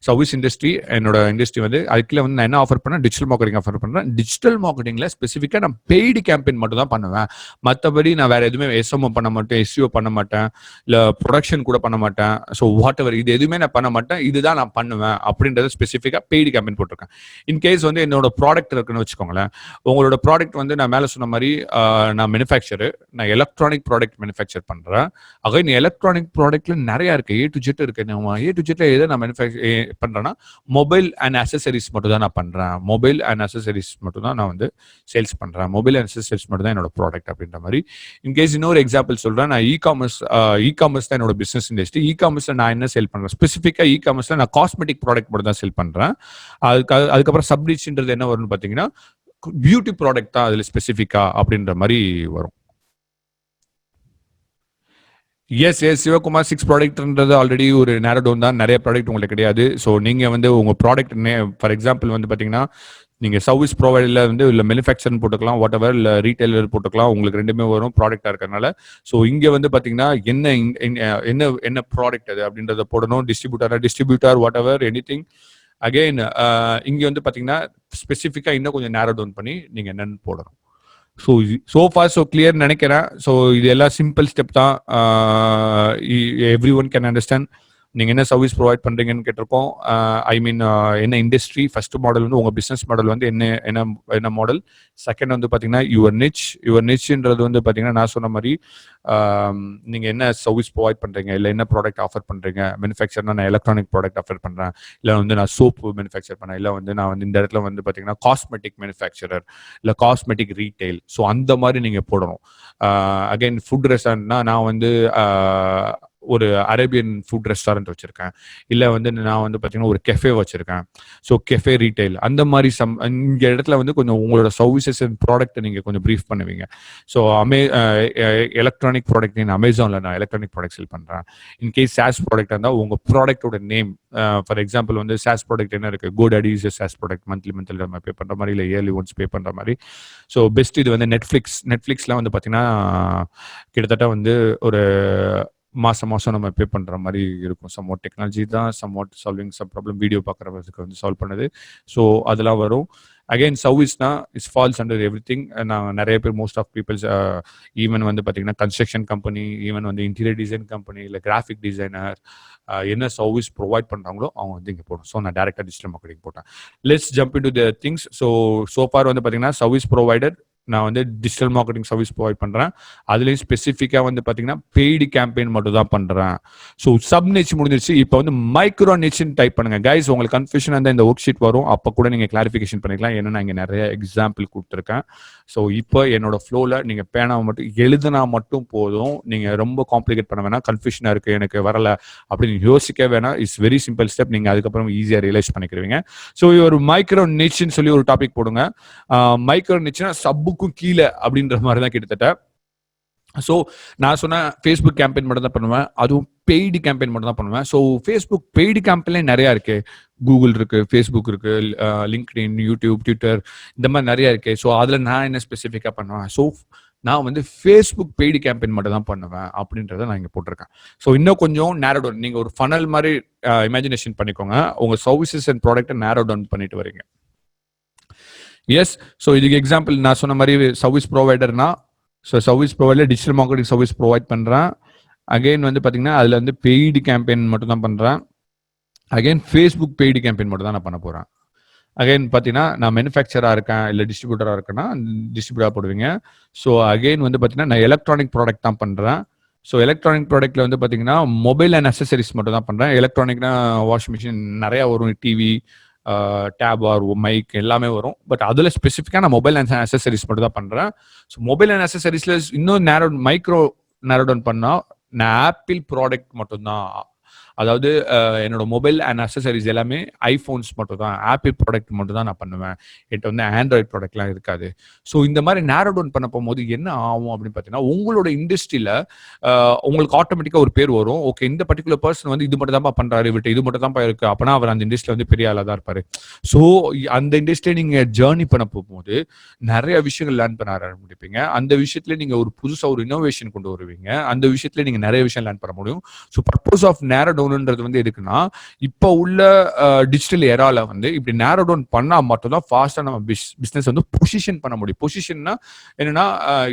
சர்வீஸ் இண்டஸ்ட்ரி, என்னோட இண்டஸ்ட்ரி வந்து அதுக்குள்ள வந்து நான் என்ன ஆஃபர் பண்ணேன், டிஜிட்டல் மார்க்கெட்டிங் ஆஃபர் பண்றேன். டிஜிட்டல் மார்க்கெட்டிங்ல ஸ்பெசிஃபிக்காக நான் பெய்டு கேம்பெயின் மட்டும் தான் பண்ணுவேன். மற்றபடி நான் வேற எதுவுமே எஸ்எம்ஓ பண்ண மாட்டேன், எஸ்இஓ பண்ண மாட்டேன், இல்லை ப்ரொடக்ஷன் கூட பண்ண மாட்டேன். ஸோ வாட் எவர், இது எதுவுமே நான் பண்ண மாட்டேன், இதுதான் நான் பண்ணுவேன் அப்படின்றத ஸ்பெசிஃபிக்காக பெய்டு கேம்பெயின் போட்டிருக்கேன். இன்கேஸ் வந்து என்னோட ப்ராடக்ட் இருக்குன்னு வச்சுக்கோங்களேன், உங்களோட ப்ராடக்ட் வந்து நான் மேலே சொன்ன மாதிரி நான் மேனுஃபேக்சரு, நான் எலக்ட்ரானிக் ப்ராடக்ட் மேனுஃபேக்சர் பண்றேன். அகைன் எலக்ட்ரானிக் ப்ராடக்ட்ல நிறைய இருக்கு, ஏ டு ஜெட் இருக்கு. ஏ டு ஜெட்ல எதை நான் மேனுஃபேக்சர் பண்றேன்னா, மொபைல் அண்ட் அக்சசரிஸ் மட்டும் தான் நான் பண்றேன். மொபைல் அண்ட் அக்சசரிஸ் மட்டும் தான் நான் வந்து சேல்ஸ் பண்றேன். மொபைல் அண்ட் அக்சசரிஸ் மட்டும் தான் என்னோட ப்ராடக்ட் அப்படின்ற மாதிரி. இன்கேஸ் இன்னொரு எக்ஸாம்பிள் சொல்றேன், நான் இ காமர்ஸ் தான் என்னோட பிசினஸ் இண்டஸ்ட்ரி. இ காமர்ஸ்ல நான் என்ன சேல் பண்றேன், ஸ்பெசிஃபிக்கா இ காமர்ஸ்ல நான் காஸ்மெட்டிக் ப்ராடக்ட் மட்டும் தான் சேல் பண்றேன். அதுக்கப்புறம் சப்ரீச்ன்றது என்ன வரும்னு பாத்தீங்கன்னா, பியூட்டி ப்ராடக்ட் தான் அதுல ஸ்பெசிஃபிக்கா அப்படின்ற மாதிரி வரும். எஸ் சிவகுமார் 6 ப்ராடக்ட்ன்றது ஆல்ரெடி ஒரு நேரோ டவுன் தான், நிறைய ப்ராடக்ட் உங்களுக்கு கிடையாது. ஸோ நீங்க வந்து உங்க ப்ராடக்ட் ஃபார் எக்ஸாம்பிள் வந்து பாத்தீங்கன்னா, நீங்க சர்வீஸ் ப்ரொவைடர்ல வந்து இல்லை மேனுஃபேக்சர் போட்டுக்கலாம், வாட் எவர், இல்லை ரீட்டைலர் போட்டுக்கலாம், உங்களுக்கு ரெண்டுமே வரும் ப்ராடக்டா இருக்கிறதுனால. ஸோ இங்க வந்து பாத்தீங்கன்னா என்ன ப்ராடக்ட் அது அப்படின்றத போடணும். Distributor what ever any thing. Again இங்க வந்து பாத்தீங்கன்னா ஸ்பெசிஃபிக்கா இன்னும் கொஞ்சம் நேரோ டவுன் பண்ணி நீங்க என்னன்னு போடணும். ஸோ ஃபார் ஸோ கிளியர் நினைக்கிறேன். ஸோ இது எல்லாம் சிம்பிள் ஸ்டெப் தான், எவ்ரி ஒன் கேன் அண்டர்ஸ்டாண்ட். நீங்க என்ன சர்வீஸ் ப்ரொவைட் பண்றீங்கன்னு கேட்டிருக்கோம். ஐ மீன் என்ன இண்டஸ்ட்ரி, ஃபர்ஸ்ட் மாடல் வந்து உங்க பிசினஸ் மாடல் வந்து என்ன மாடல். செகண்ட் வந்து பாத்தீங்கன்னா யுவர் நிச்ன்றது வந்து பாத்தீங்கன்னா நான் சொன்ன மாதிரி நீங்க என்ன சர்வீஸ் ப்ரொவைட் பண்றீங்க, இல்லை என்ன ப்ராடக்ட் ஆஃபர் பண்றீங்க. மேனுஃபேக்சர்னா நான் எலக்ட்ரானிக் ப்ராடக்ட் ஆஃபர் பண்றேன், இல்லை வந்து நான் சோப் மேனுஃபேக்சர் பண்ணேன், இல்லை வந்து நான் வந்து இந்த இடத்துல வந்து பாத்தீங்கன்னா காஸ்மெட்டிக் மேனுஃபேக்சரர், இல்லை காஸ்மெட்டிக் ரீட்டைல். ஸோ அந்த மாதிரி நீங்க போடணும். அகைன் ஃபுட் ரெஸ்டாரண்ட்னா நான் வந்து ஒரு அரேபியன் ஃபுட் ரெஸ்டாரண்ட் வச்சிருக்கேன், இல்லை வந்து நான் வந்து பார்த்தீங்கன்னா ஒரு கெஃபே வச்சிருக்கேன். ஸோ கெஃபே ரீட்டைல் அந்த மாதிரி இங்கே இடத்துல வந்து கொஞ்சம் உங்களோட சர்வீசஸ் அண்ட் ப்ராடக்ட்டை நீங்கள் கொஞ்சம் ப்ரீஃப் பண்ணுவீங்க. ஸோ எலக்ட்ரானிக் ப்ராடக்ட் அமேசானில் நான் எலக்ட்ரானிக் ப்ராடக்ட் செல் பண்ணுறேன். இன்கேஸ் சாஸ் ப்ராடக்ட் இருந்தால் உங்கள் ப்ராடக்டோட நேம், ஃபார் எக்ஸாம்பிள் வந்து சாஸ் ப்ராடக்ட் என்ன இருக்குது, GoDaddy is sauce product, monthly நம்ம பே பண்ணுற மாதிரி, இல்லை இயர்லி ஒன்ஸ் பே பண்ணுற மாதிரி. ஸோ பெஸ்ட் இது வந்து நெட்ஃப்ளிக்ஸ்லாம் வந்து பார்த்தீங்கன்னா கிட்டத்தட்ட வந்து ஒரு மாசம் நம்ம பே பண்ற மாதிரி இருக்கும். சம்வாட் டெக்னாலஜி தான் somewhat solving some problem, video பார்க்குறதுக்கு வந்து சால்வ் பண்ணுது. ஸோ அதெல்லாம் வரும். அகைன் சர்வீஸ்னா it's falls under everything. நான் நிறைய பேர் மோஸ்ட் ஆஃப் பீப்புள்ஸ் ஈவன் வந்து பார்த்தீங்கன்னா கன்ஸ்ட்ரக்ஷன் கம்பெனி, ஈவன் வந்து இன்டீரியர் டிசைன் கம்பெனி, இல்லை கிராஃபிக் டிசைனர் என்ன சர்வீஸ் ப்ரொவைட் பண்ணுறாங்களோ அவங்க வந்து இங்கே போடும். ஸோ நான் டேரக்டாக டிஜிட்டல் மார்க்கெட்டிங் போட்டேன். Let's jump in to the things. So for வந்து பார்த்தீங்கன்னா சர்வீஸ் ப்ரொவைடர் நான் வந்து டிஜிட்டல் மார்க்கெட்டிங் சர்வீஸ் ப்ரொவைட் பண்றேன். அதுலேயும் ஸ்பெசிஃபிக்காக வந்து பார்த்தீங்கன்னா பெய்டு கேம்பெயின் மட்டும் தான் பண்றேன். ஸோ சப் நிச் முடிஞ்சிருச்சு. இப்போ வந்து மைக்ரோ நிச்னு டைப் பண்ணுங்க கைஸ். உங்களுக்கு கன்ஃபியூஷன் இருந்தால் இந்த ஒர்க் ஷீட் வரும், அப்போ கூட நீங்க கிளாரிஃபிகேஷன் பண்ணிக்கலாம். ஏன்னா நான் இங்கே நிறைய எக்ஸாம்பிள் கொடுத்துருக்கேன். ஸோ இப்போ என்னோட ஃப்ளோவில் நீங்கள் பேனாவை மட்டும் எழுதுனா மட்டும் போதும். நீங்கள் ரொம்ப காம்ப்ளிகேட் பண்ண வேணாம், கன்ஃபியூஷனாக இருக்குது எனக்கு வரல அப்படின்னு யோசிக்க வேணாம். It's very simple step. நீங்கள் அதுக்கப்புறம் ஈஸியாக ரியலைஸ் பண்ணிக்கிறீங்க. ஸோ ஒரு மைக்ரோ நிச்னு சொல்லி ஒரு டாபிக் போடுங்க. மைக்ரோ நிச்னா சப்புக்கும் கீழே அப்படின்ற மாதிரி தான் கிட்டத்தட்ட. ஸோ நான் சொன்னேன் ஃபேஸ்புக் கேம்பெயின் மட்டும் தான் பண்ணுவேன், அதுவும் பெய்டு கேம்பெயின் மட்டும் தான் பண்ணுவேன். ஸோ ஃபேஸ்புக் பெய்டு கேம்பெயின்லேயே நிறையா இருக்கு. கூகுள் இருக்கு, ஃபேஸ்புக் இருக்கு, லிங்க்டின், யூடியூப், ட்விட்டர், இந்த மாதிரி நிறைய இருக்கு. ஸோ அதில் நான் என்ன ஸ்பெசிஃபிக்காக பண்ணுவேன். ஸோ நான் வந்து ஃபேஸ்புக் பெய்டு கேம்பெயின் மட்டும் தான் பண்ணுவேன் அப்படின்றத நான் இங்கே போட்டிருக்கேன். ஸோ இன்னும் கொஞ்சம் நேரோ டவுன், நீங்கள் ஒரு ஃபனல் மாதிரி இமேஜினேஷன் பண்ணிக்கோங்க. உங்கள் சர்வீசஸ் அண்ட் ப்ராடக்ட்டை நேரோ டவுன் பண்ணிட்டு வரீங்க. எஸ், ஸோ இதுக்கு எக்ஸாம்பிள் நான் சொன்ன மாதிரி சர்வீஸ் ப்ரொவைடர்னா, so service provider digital marketing service provide பண்ணுறேன். அகைன் வந்து பார்த்தீங்கன்னா அதில் வந்து பெய்டு கேம்பெயின் மட்டும் தான் பண்ணுறேன். அகைன் ஃபேஸ்புக் பெய்டு கேம்பெயின் மட்டும் தான் நான் பண்ண போகிறேன். அகைன் பார்த்தீங்கன்னா நான் மேனுஃபேக்சராக இருக்கேன் இல்லை டிஸ்ட்ரிபியூட்டராக இருக்கேன்னா டிஸ்ட்ரிபியூட்டராக போடுவீங்க. ஸோ அகைன் வந்து பார்த்தீங்கன்னா நான் எலக்ட்ரானிக் ப்ராடக்ட் தான் பண்ணுறேன். ஸோ எலக்ட்ரானிக் ப்ராடக்ட்டில் வந்து பார்த்தீங்கன்னா மொபைல் அண்ட் அக்சசரிஸ் மட்டும் தான் பண்ணுறேன். எலக்ட்ரானிக்னா வாஷிங் மிஷின் நிறையா வரும், டிவி, டேப் ஆர் மைக் எல்லாமே வரும். பட் அதில் ஸ்பெசிஃபிக்காக நான் மொபைல் அண்ட் அக்சசரிஸ் மட்டும் தான் பண்ணுறேன். ஸோ மொபைல் அண்ட் அக்சசரிஸில் இன்னும் மைக்ரோ நேரோ டவுன் பண்ணால் நான் ஆப்பிள் ப்ராடக்ட் மட்டும்தான், அதாவது என்னோட மொபைல் அண்ட் அக்சசரிஸ் எல்லாமே ஐஃபோன்ஸ் மட்டும் தான், ஆப்பிள் ப்ராடக்ட் மட்டும் தான் நான் பண்ணுவேன். என்கிட்ட வந்து ஆண்ட்ராய்ட் ப்ராடக்ட்லாம் இருக்காது. ஸோ இந்த மாதிரி நேரோ டவுன் பண்ண போகும்போது என்ன ஆகும் அப்படின்னு பார்த்தீங்கன்னா, உங்களோட இண்டஸ்ட்ரியில் உங்களுக்கு ஆட்டோமேட்டிக்காக ஒரு பேர் வரும். ஓகே, இந்த பர்டிகுலர் பர்சன் வந்து இது மட்டும் தான் பண்ணுறாரு, விட்டு இது மட்டும் தான் இருக்கு, அப்போனா அவர் அந்த இண்டஸ்ட்ரியில் வந்து பெரிய ஆளாக தான் இருப்பார். ஸோ அந்த இண்டஸ்ட்ரியை நீங்கள் ஜேர்னி பண்ண போகும்போது நிறைய விஷயங்கள் லேர்ன் பண்ண ஆரம்பிப்பீங்க. அந்த விஷயத்துல நீங்கள் ஒரு புதுசாக ஒரு இன்னோவேஷன் கொண்டு வருவீங்க. அந்த விஷயத்துல நீங்கள் நிறைய விஷயம் லேர்ன் பண்ண முடியும். ஸோ பர்பஸ் ஆஃப் நேரோ டவுன்ன்றது வந்து எதுக்குன்னா, இப்போ உள்ள டிஜிட்டல் எரால வந்து இப்படி நேரோ டவுன் பண்ணா மட்டும் தான் ஃபாஸ்டா நம்ம பிசினஸ் வந்து பொசிஷன் பண்ண முடியும். பொசிஷன்னா என்னன்னா,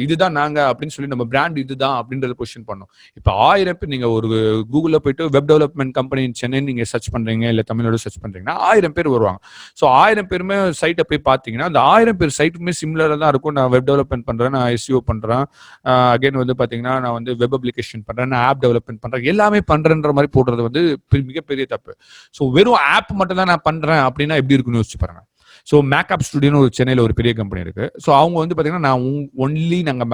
இதுதான் நாங்க அப்படின்னு சொல்லி நம்ம பிராண்ட் இதுதான் அப்படின்றத பொசிஷன் பண்ணோம். இப்போ 1000 பேர் நீங்க ஒரு கூகுள்ல போயிட்டு web development company in Chennai நீங்க சர்ச் பண்றீங்க, இல்ல தமிழ்நாடு சர்ச் பண்றீங்கன்னா 1000 பேர் வருவாங்க. ஸோ 1000 பேருமே சைட்டை போய் பார்த்தீங்கன்னா அந்த 1000 பேர் சைட்டுமே சிமிலரா தான் இருக்கும். நான் வெப் டெவலப்மெண்ட் பண்றேன், நான் எஸ்இஓ பண்றேன், அகைன் வந்து பாத்தீங்கன்னா நான் வந்து வெப் அப்ளிகேஷன் பண்றேன், நான் ஆப் டெவலப்மெண்ட் பண்றேன், எல்லாமே பண்றேன்ற மாதிரி போடுறது வந்து மிகப்பெரிய தப்பு. ஸோ வெறும் ஆப் மட்டும் தான் நான் பண்றேன் அப்படின்னா எப்படி இருக்குன்னு யோசிச்சு பாருங்க. ஸோ மேக்கப் ஸ்டுடியோன்னு ஒரு சென்னையில் ஒரு பெரிய கம்பெனி இருக்கு. ஸோ அவங்க வந்து பாத்தீங்கன்னா நான் ஒன்லி நாங்கள்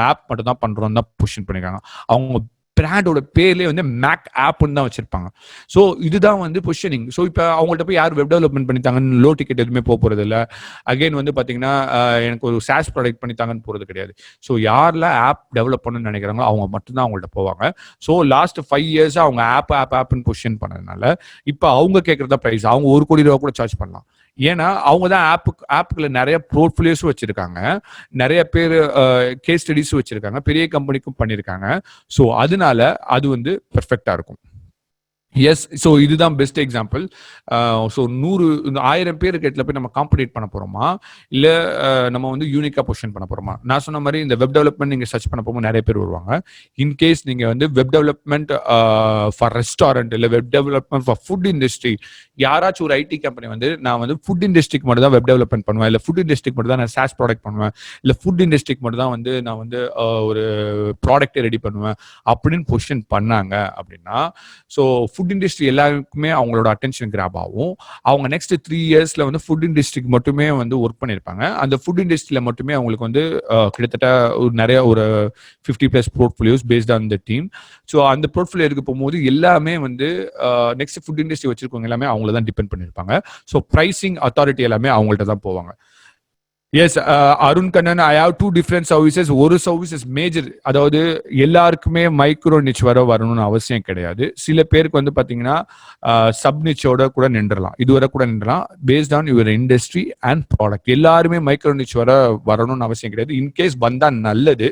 ஆப் மட்டும் தான் பண்றோம் தான் பொசிஷன் பண்ணிருக்காங்க. அவங்க பிராண்டோட பேர்லேயே வந்து மேக் ஆப்னு தான் வச்சிருப்பாங்க. ஸோ இதுதான் வந்து பொசிஷனிங். ஸோ இப்போ அவங்கள்ட்ட போய் யார் வெப் டெவலப்மெண்ட் பண்ணித்தாங்கன்னு லோ டிக்கெட் எதுவுமே போகிறது இல்லை. அகைன் வந்து பார்த்தீங்கன்னா எனக்கு ஒரு சாஸ் ப்ராடக்ட் பண்ணித்தாங்கன்னு போகிறது கிடையாது. ஸோ யாரெல்லாம் ஆப் டெவலப் பண்ணணும்னு நினைக்கிறாங்களோ அவங்க மட்டும்தான் அவங்கள்ட்ட போவாங்க. ஸோ லாஸ்ட் 5 இயர்ஸாக அவங்க ஆப்னு பொசிஷன் பண்ணதுனால இப்போ அவங்க கேட்குறதா ப்ரைஸ் அவங்க 1 கோடி ரூபா கூட சார்ஜ் பண்ணலாம். ஏன்னா அவங்க தான் ஆப்புக்குள்ள நிறைய போர்ட்ஃபோலியோஸும் வச்சிருக்காங்க, நிறைய பேர் கேஸ் ஸ்டடிஸும் வச்சிருக்காங்க, பெரிய கம்பெனிக்கும் பண்ணியிருக்காங்க. ஸோ அதனால அது வந்து பெர்ஃபெக்டா இருக்கும். எஸ், ஸோ இதுதான் பெஸ்ட் எக்ஸாம்பிள். ஸோ 1000 பேருக்கு இடத்துல போய் நம்ம காம்படிட் பண்ண போறோமா, இல்லை நம்ம வந்து யூனிக்கா பொசிஷன் பண்ண போறோமா? நான் சொன்ன மாதிரி இந்த வெப் டெவலப்மெண்ட் நீங்க சர்ச் பண்ண போகும்போது நிறைய பேர் வருவாங்க. இன்கேஸ் நீங்க வந்து வெப் டெவலப்மெண்ட் ஃபார் ரெஸ்டாரண்ட் இல்லை web development for food industry, யாராச்சும் ஒரு ஐடி கம்பெனி வந்து நான் வந்து ஃபுட் இண்டஸ்ட்ரிக்கு மட்டும் தான் வெப் டெவலப்மெண்ட் பண்ணுவேன், இல்லை ஃபுட் இண்டஸ்ட்ரிக்கு மட்டும் தான் நான் சாஸ் ப்ராடக்ட் பண்ணுவேன், இல்லை ஃபுட் இண்டஸ்ட்ரிக்கு மட்டும் தான் வந்து நான் வந்து ஒரு ப்ராடக்டை ரெடி பண்ணுவேன் அப்படின்னு பொசிஷன் பண்ணாங்க அப்படின்னா, ஸோ ஃபுட் இண்டஸ்ட்ரி எல்லாருக்குமே அவங்களோட அட்டென்ஷன் கிராப் ஆகும். அவங்க நெக்ஸ்ட் 3 இயர்ஸ்ல வந்து ஃபுட் இண்டஸ்ட்ரிக்கு மட்டுமே வந்து ஒர்க் பண்ணியிருப்பாங்க. அந்த ஃபுட் இண்டஸ்ட்ரியில மட்டுமே அவங்களுக்கு வந்து கிட்டத்தட்ட நிறைய ஒரு 50+ portfolios based on the team. So அந்த போர்ட்ஃபோலியோ இருக்க போகும்போது எல்லாமே வந்து நெக்ஸ்ட் ஃபுட் இண்டஸ்ட்ரி வச்சிருக்கவங்க எல்லாமே அவங்கள தான் டிபெண்ட் பண்ணியிருப்பாங்க. ஸோ பிரைசிங் அத்தாரிட்டி எல்லாமே அவங்கள்ட்ட தான் போவாங்க. Yes, Arun Kannan, I have 2 different services. ஒரு சர்வீசஸ் மேஜர், அதாவது எல்லாருக்குமே மைக்ரோ நிச் வரணும்னு அவசியம் கிடையாது. சில பேருக்கு வந்து பாத்தீங்கன்னா சப் நிச்சோட கூட நின்றலாம், இதுவரை கூட நின்றலாம். Based on your industry and product. எல்லாருமே மைக்ரோ நிச் வரணும்னு அவசியம் கிடையாது. இன்கேஸ் வந்தா நல்லது,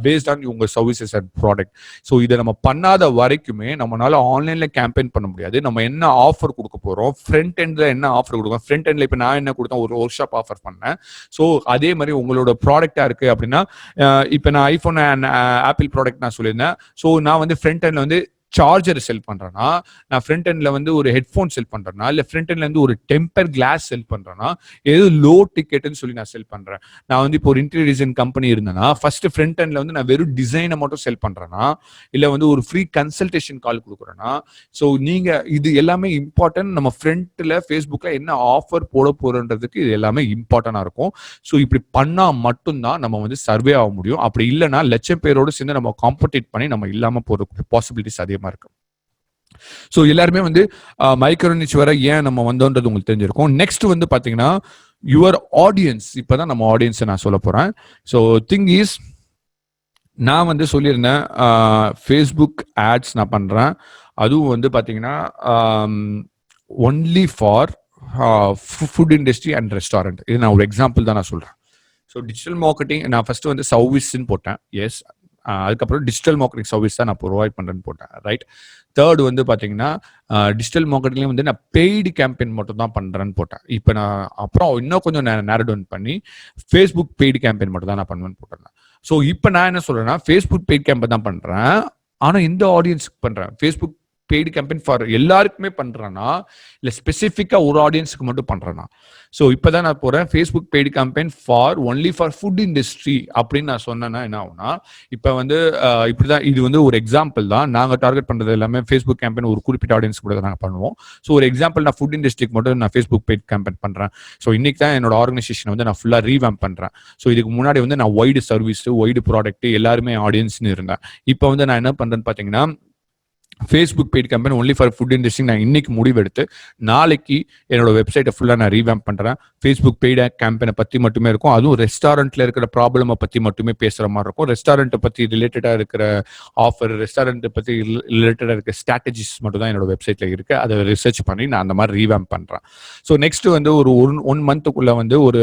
பேஸ்ட் ஆன் உங்க சர்வீசஸ் அண்ட் ப்ராடக்ட். ஸோ இதை நம்ம பண்ணாத வரைக்குமே நம்மளால ஆன்லைன்ல கேம்பெயின் பண்ண முடியாது. நம்ம என்ன ஆஃபர் கொடுக்க போறோம், ஃப்ரண்ட் எண்ட்ல என்ன ஆஃபர் கொடுக்கணும், ஃப்ரண்ட் எண்ட்ல இப்போ நான் என்ன கொடுத்தேன், ஒரு ஒர்க் ஷாப் ஆஃபர் பண்ணேன். ஸோ அதே மாதிரி உங்களோட ப்ராடக்டா இருக்கு அப்படின்னா, இப்போ நான் ஐஃபோன் அண்ட் ஆப்பிள் ப்ராடக்ட் நான் சொல்லியிருந்தேன். ஸோ நான் வந்து ஃப்ரண்ட் எண்ட்ல வந்து சார்ஜர் செல் பண்றேன்னா, நான் ஃப்ரண்ட் எண்ட்ல வந்து ஒரு ஹெட்ஃபோன் செல் பண்றேன்னா, இல்ல ஃப்ரண்ட் எண்ட்ல இருந்து ஒரு டெம்பர் கிளாஸ் செல் பண்றேன்னா, ஏதோ லோ டிக்கெட்னு சொல்லி நான் செல் பண்றேன். நான் வந்து இப்போ ஒரு இன்டீரியர் டிசைன் கம்பெனி இருந்தேன்னா ஃபர்ஸ்ட் ஃப்ரண்ட் எண்ட்ல வந்து நான் வெறும் டிசைனை மட்டும் செல் பண்றேன்னா, இல்ல வந்து ஒரு ஃப்ரீ கன்சல்டேஷன் கால் கொடுக்குறேன்னா, ஸோ நீங்க இது எல்லாமே இம்பார்ட்டன்ட். நம்ம ஃப்ரண்ட்ல ஃபேஸ்புக்ல என்ன ஆஃபர் போட போறோன்றதுக்கு இது எல்லாமே இம்பார்ட்டன்டா இருக்கும். ஸோ இப்படி பண்ணா மட்டும்தான் நம்ம வந்து சர்வே ஆக முடியும். அப்படி இல்லைன்னா லட்சம் பேரோடு சேர்ந்து நம்ம காம்படிட் பண்ணி நம்ம இல்லாம போற பாசிபிலிட்டிஸ் அதிகமா இருக்கு. ஸோ எல்லாருமே வந்து மைக்ரோ நிச் வர ஏன் நம்ம வந்தோன்றது உங்களுக்கு தெரிஞ்சிருக்கும். நெக்ஸ்ட் வந்து பாத்தீங்கன்னா யுவர் ஆடியன்ஸ். இப்பதான் நம்ம ஆடியன்ஸை நான் சொல்ல போறேன். ஸோ திங் இஸ், நான் வந்து சொல்லியிருந்தேன் ஃபேஸ்புக் ஆட்ஸ் நான் பண்றேன். அதுவும் வந்து பாத்தீங்கன்னா only for food industry and restaurant. இது நான் ஒரு எக்ஸாம்பிள் தான் நான் சொல்றேன். ஸோ டிஜிட்டல் மார்க்கெட்டிங் நான் ஃபர்ஸ்ட் வந்து சர்வீஸ்ன்னு போட்டேன். எஸ். அதுக்கப்புறம் டிஜிட்டல் மார்க்கெட்டிங் சர்வீஸ் தான் நான் ப்ரொவைட் பண்ணுறேன்னு போட்டேன். ரைட். தேர்ட் வந்து பார்த்தீங்கன்னா டிஜிட்டல் மார்க்கெட்டிங்லேயும் வந்து நான் பெய்டு கேம்பெயின் மட்டும் தான் பண்ணுறேன்னு போட்டேன். இப்போ நான் அப்புறம் இன்னும் கொஞ்சம் நேரோ டவுன் பண்ணி ஃபேஸ்புக் பெய்டு கேம்பெயின் மட்டும் தான் நான் பண்ணுவேன்னு போட்டேன். ஸோ இப்போ நான் என்ன சொல்றேன்னா ஃபேஸ்புக் பெய்டு கேம்பெயின் தான் பண்ணுறேன். ஆனால் இந்த ஆடியன்ஸுக்கு பண்ணுறேன். ஃபேஸ்புக் பெய்டு கேம்பெயின் ஃபார் எல்லாருக்குமே பண்றேன்னா இல்லை ஸ்பெசிஃபிக்கா ஒரு ஆடியன்ஸுக்கு மட்டும் பண்றேன்னா? ஸோ இப்போதான் நான் போறேன் Facebook paid campaign for only for food industry அப்படின்னு நான் சொன்னேன்னா என்ன ஆகும்னா, இப்போ வந்து இப்படிதான், இது வந்து ஒரு எக்ஸாம்பிள் தான். நாங்கள் டார்கெட் பண்றது எல்லாமே ஃபேஸ்புக் கேம்பெயின் ஒரு குறிப்பிட்ட ஆடியன்ஸ் கூட நாங்கள் பண்ணுவோம். ஸோ ஒரு எக்ஸாம்பிள் நான் ஃபுட் இண்டஸ்ட்ரிக்கு மட்டும் நான் ஃபேஸ்புக் பெய்டு கேம்பெயின் பண்றேன். ஸோ இன்னைக்கு தான் என்னோட ஆர்கனைசேஷன் வந்து நான் ஃபுல்லா ரீவேம்ப் பண்றேன். ஸோ இதுக்கு முன்னாடி வந்து நான் வைடு சர்வீஸ், வைடு ப்ராடக்ட் எல்லாருமே ஆடியன்ஸ்னு இருந்தேன். இப்போ வந்து நான் என்ன பண்றேன்னு பாத்தீங்கன்னா Facebook paid campaign only for food industry நான் இன்னைக்கு முடிவெடுத்து நாளைக்கு என்னோட வெப்சைட்டை ஃபுல்லாக நான் ரீவேம்ப் பண்ணுறேன். ஃபேஸ்புக் பெய்டு கேம்பெயினை பற்றி மட்டுமே இருக்கும். அதுவும் ரெஸ்டாரண்ட்டில் இருக்கிற ப்ராப்ளமை பற்றி மட்டுமே பேசுகிற மாதிரி இருக்கும். ரெஸ்டாரண்ட்டை பற்றி ரிலேட்டடாக இருக்கிற ஆஃபர், ரெஸ்டாரண்ட்டை பற்றி ரிலேட்டடாக இருக்கிற ஸ்ட்ராட்டஜிஸ் மட்டும் தான் என்னோட வெப்சைட்டில் இருக்குது. அதை ரிசர்ச் பண்ணி நான் அந்த மாதிரி ரீவேம்ப் பண்ணுறேன். ஸோ நெக்ஸ்ட் வந்து ஒரு ஒன் மந்த்துக்குள்ளே வந்து ஒரு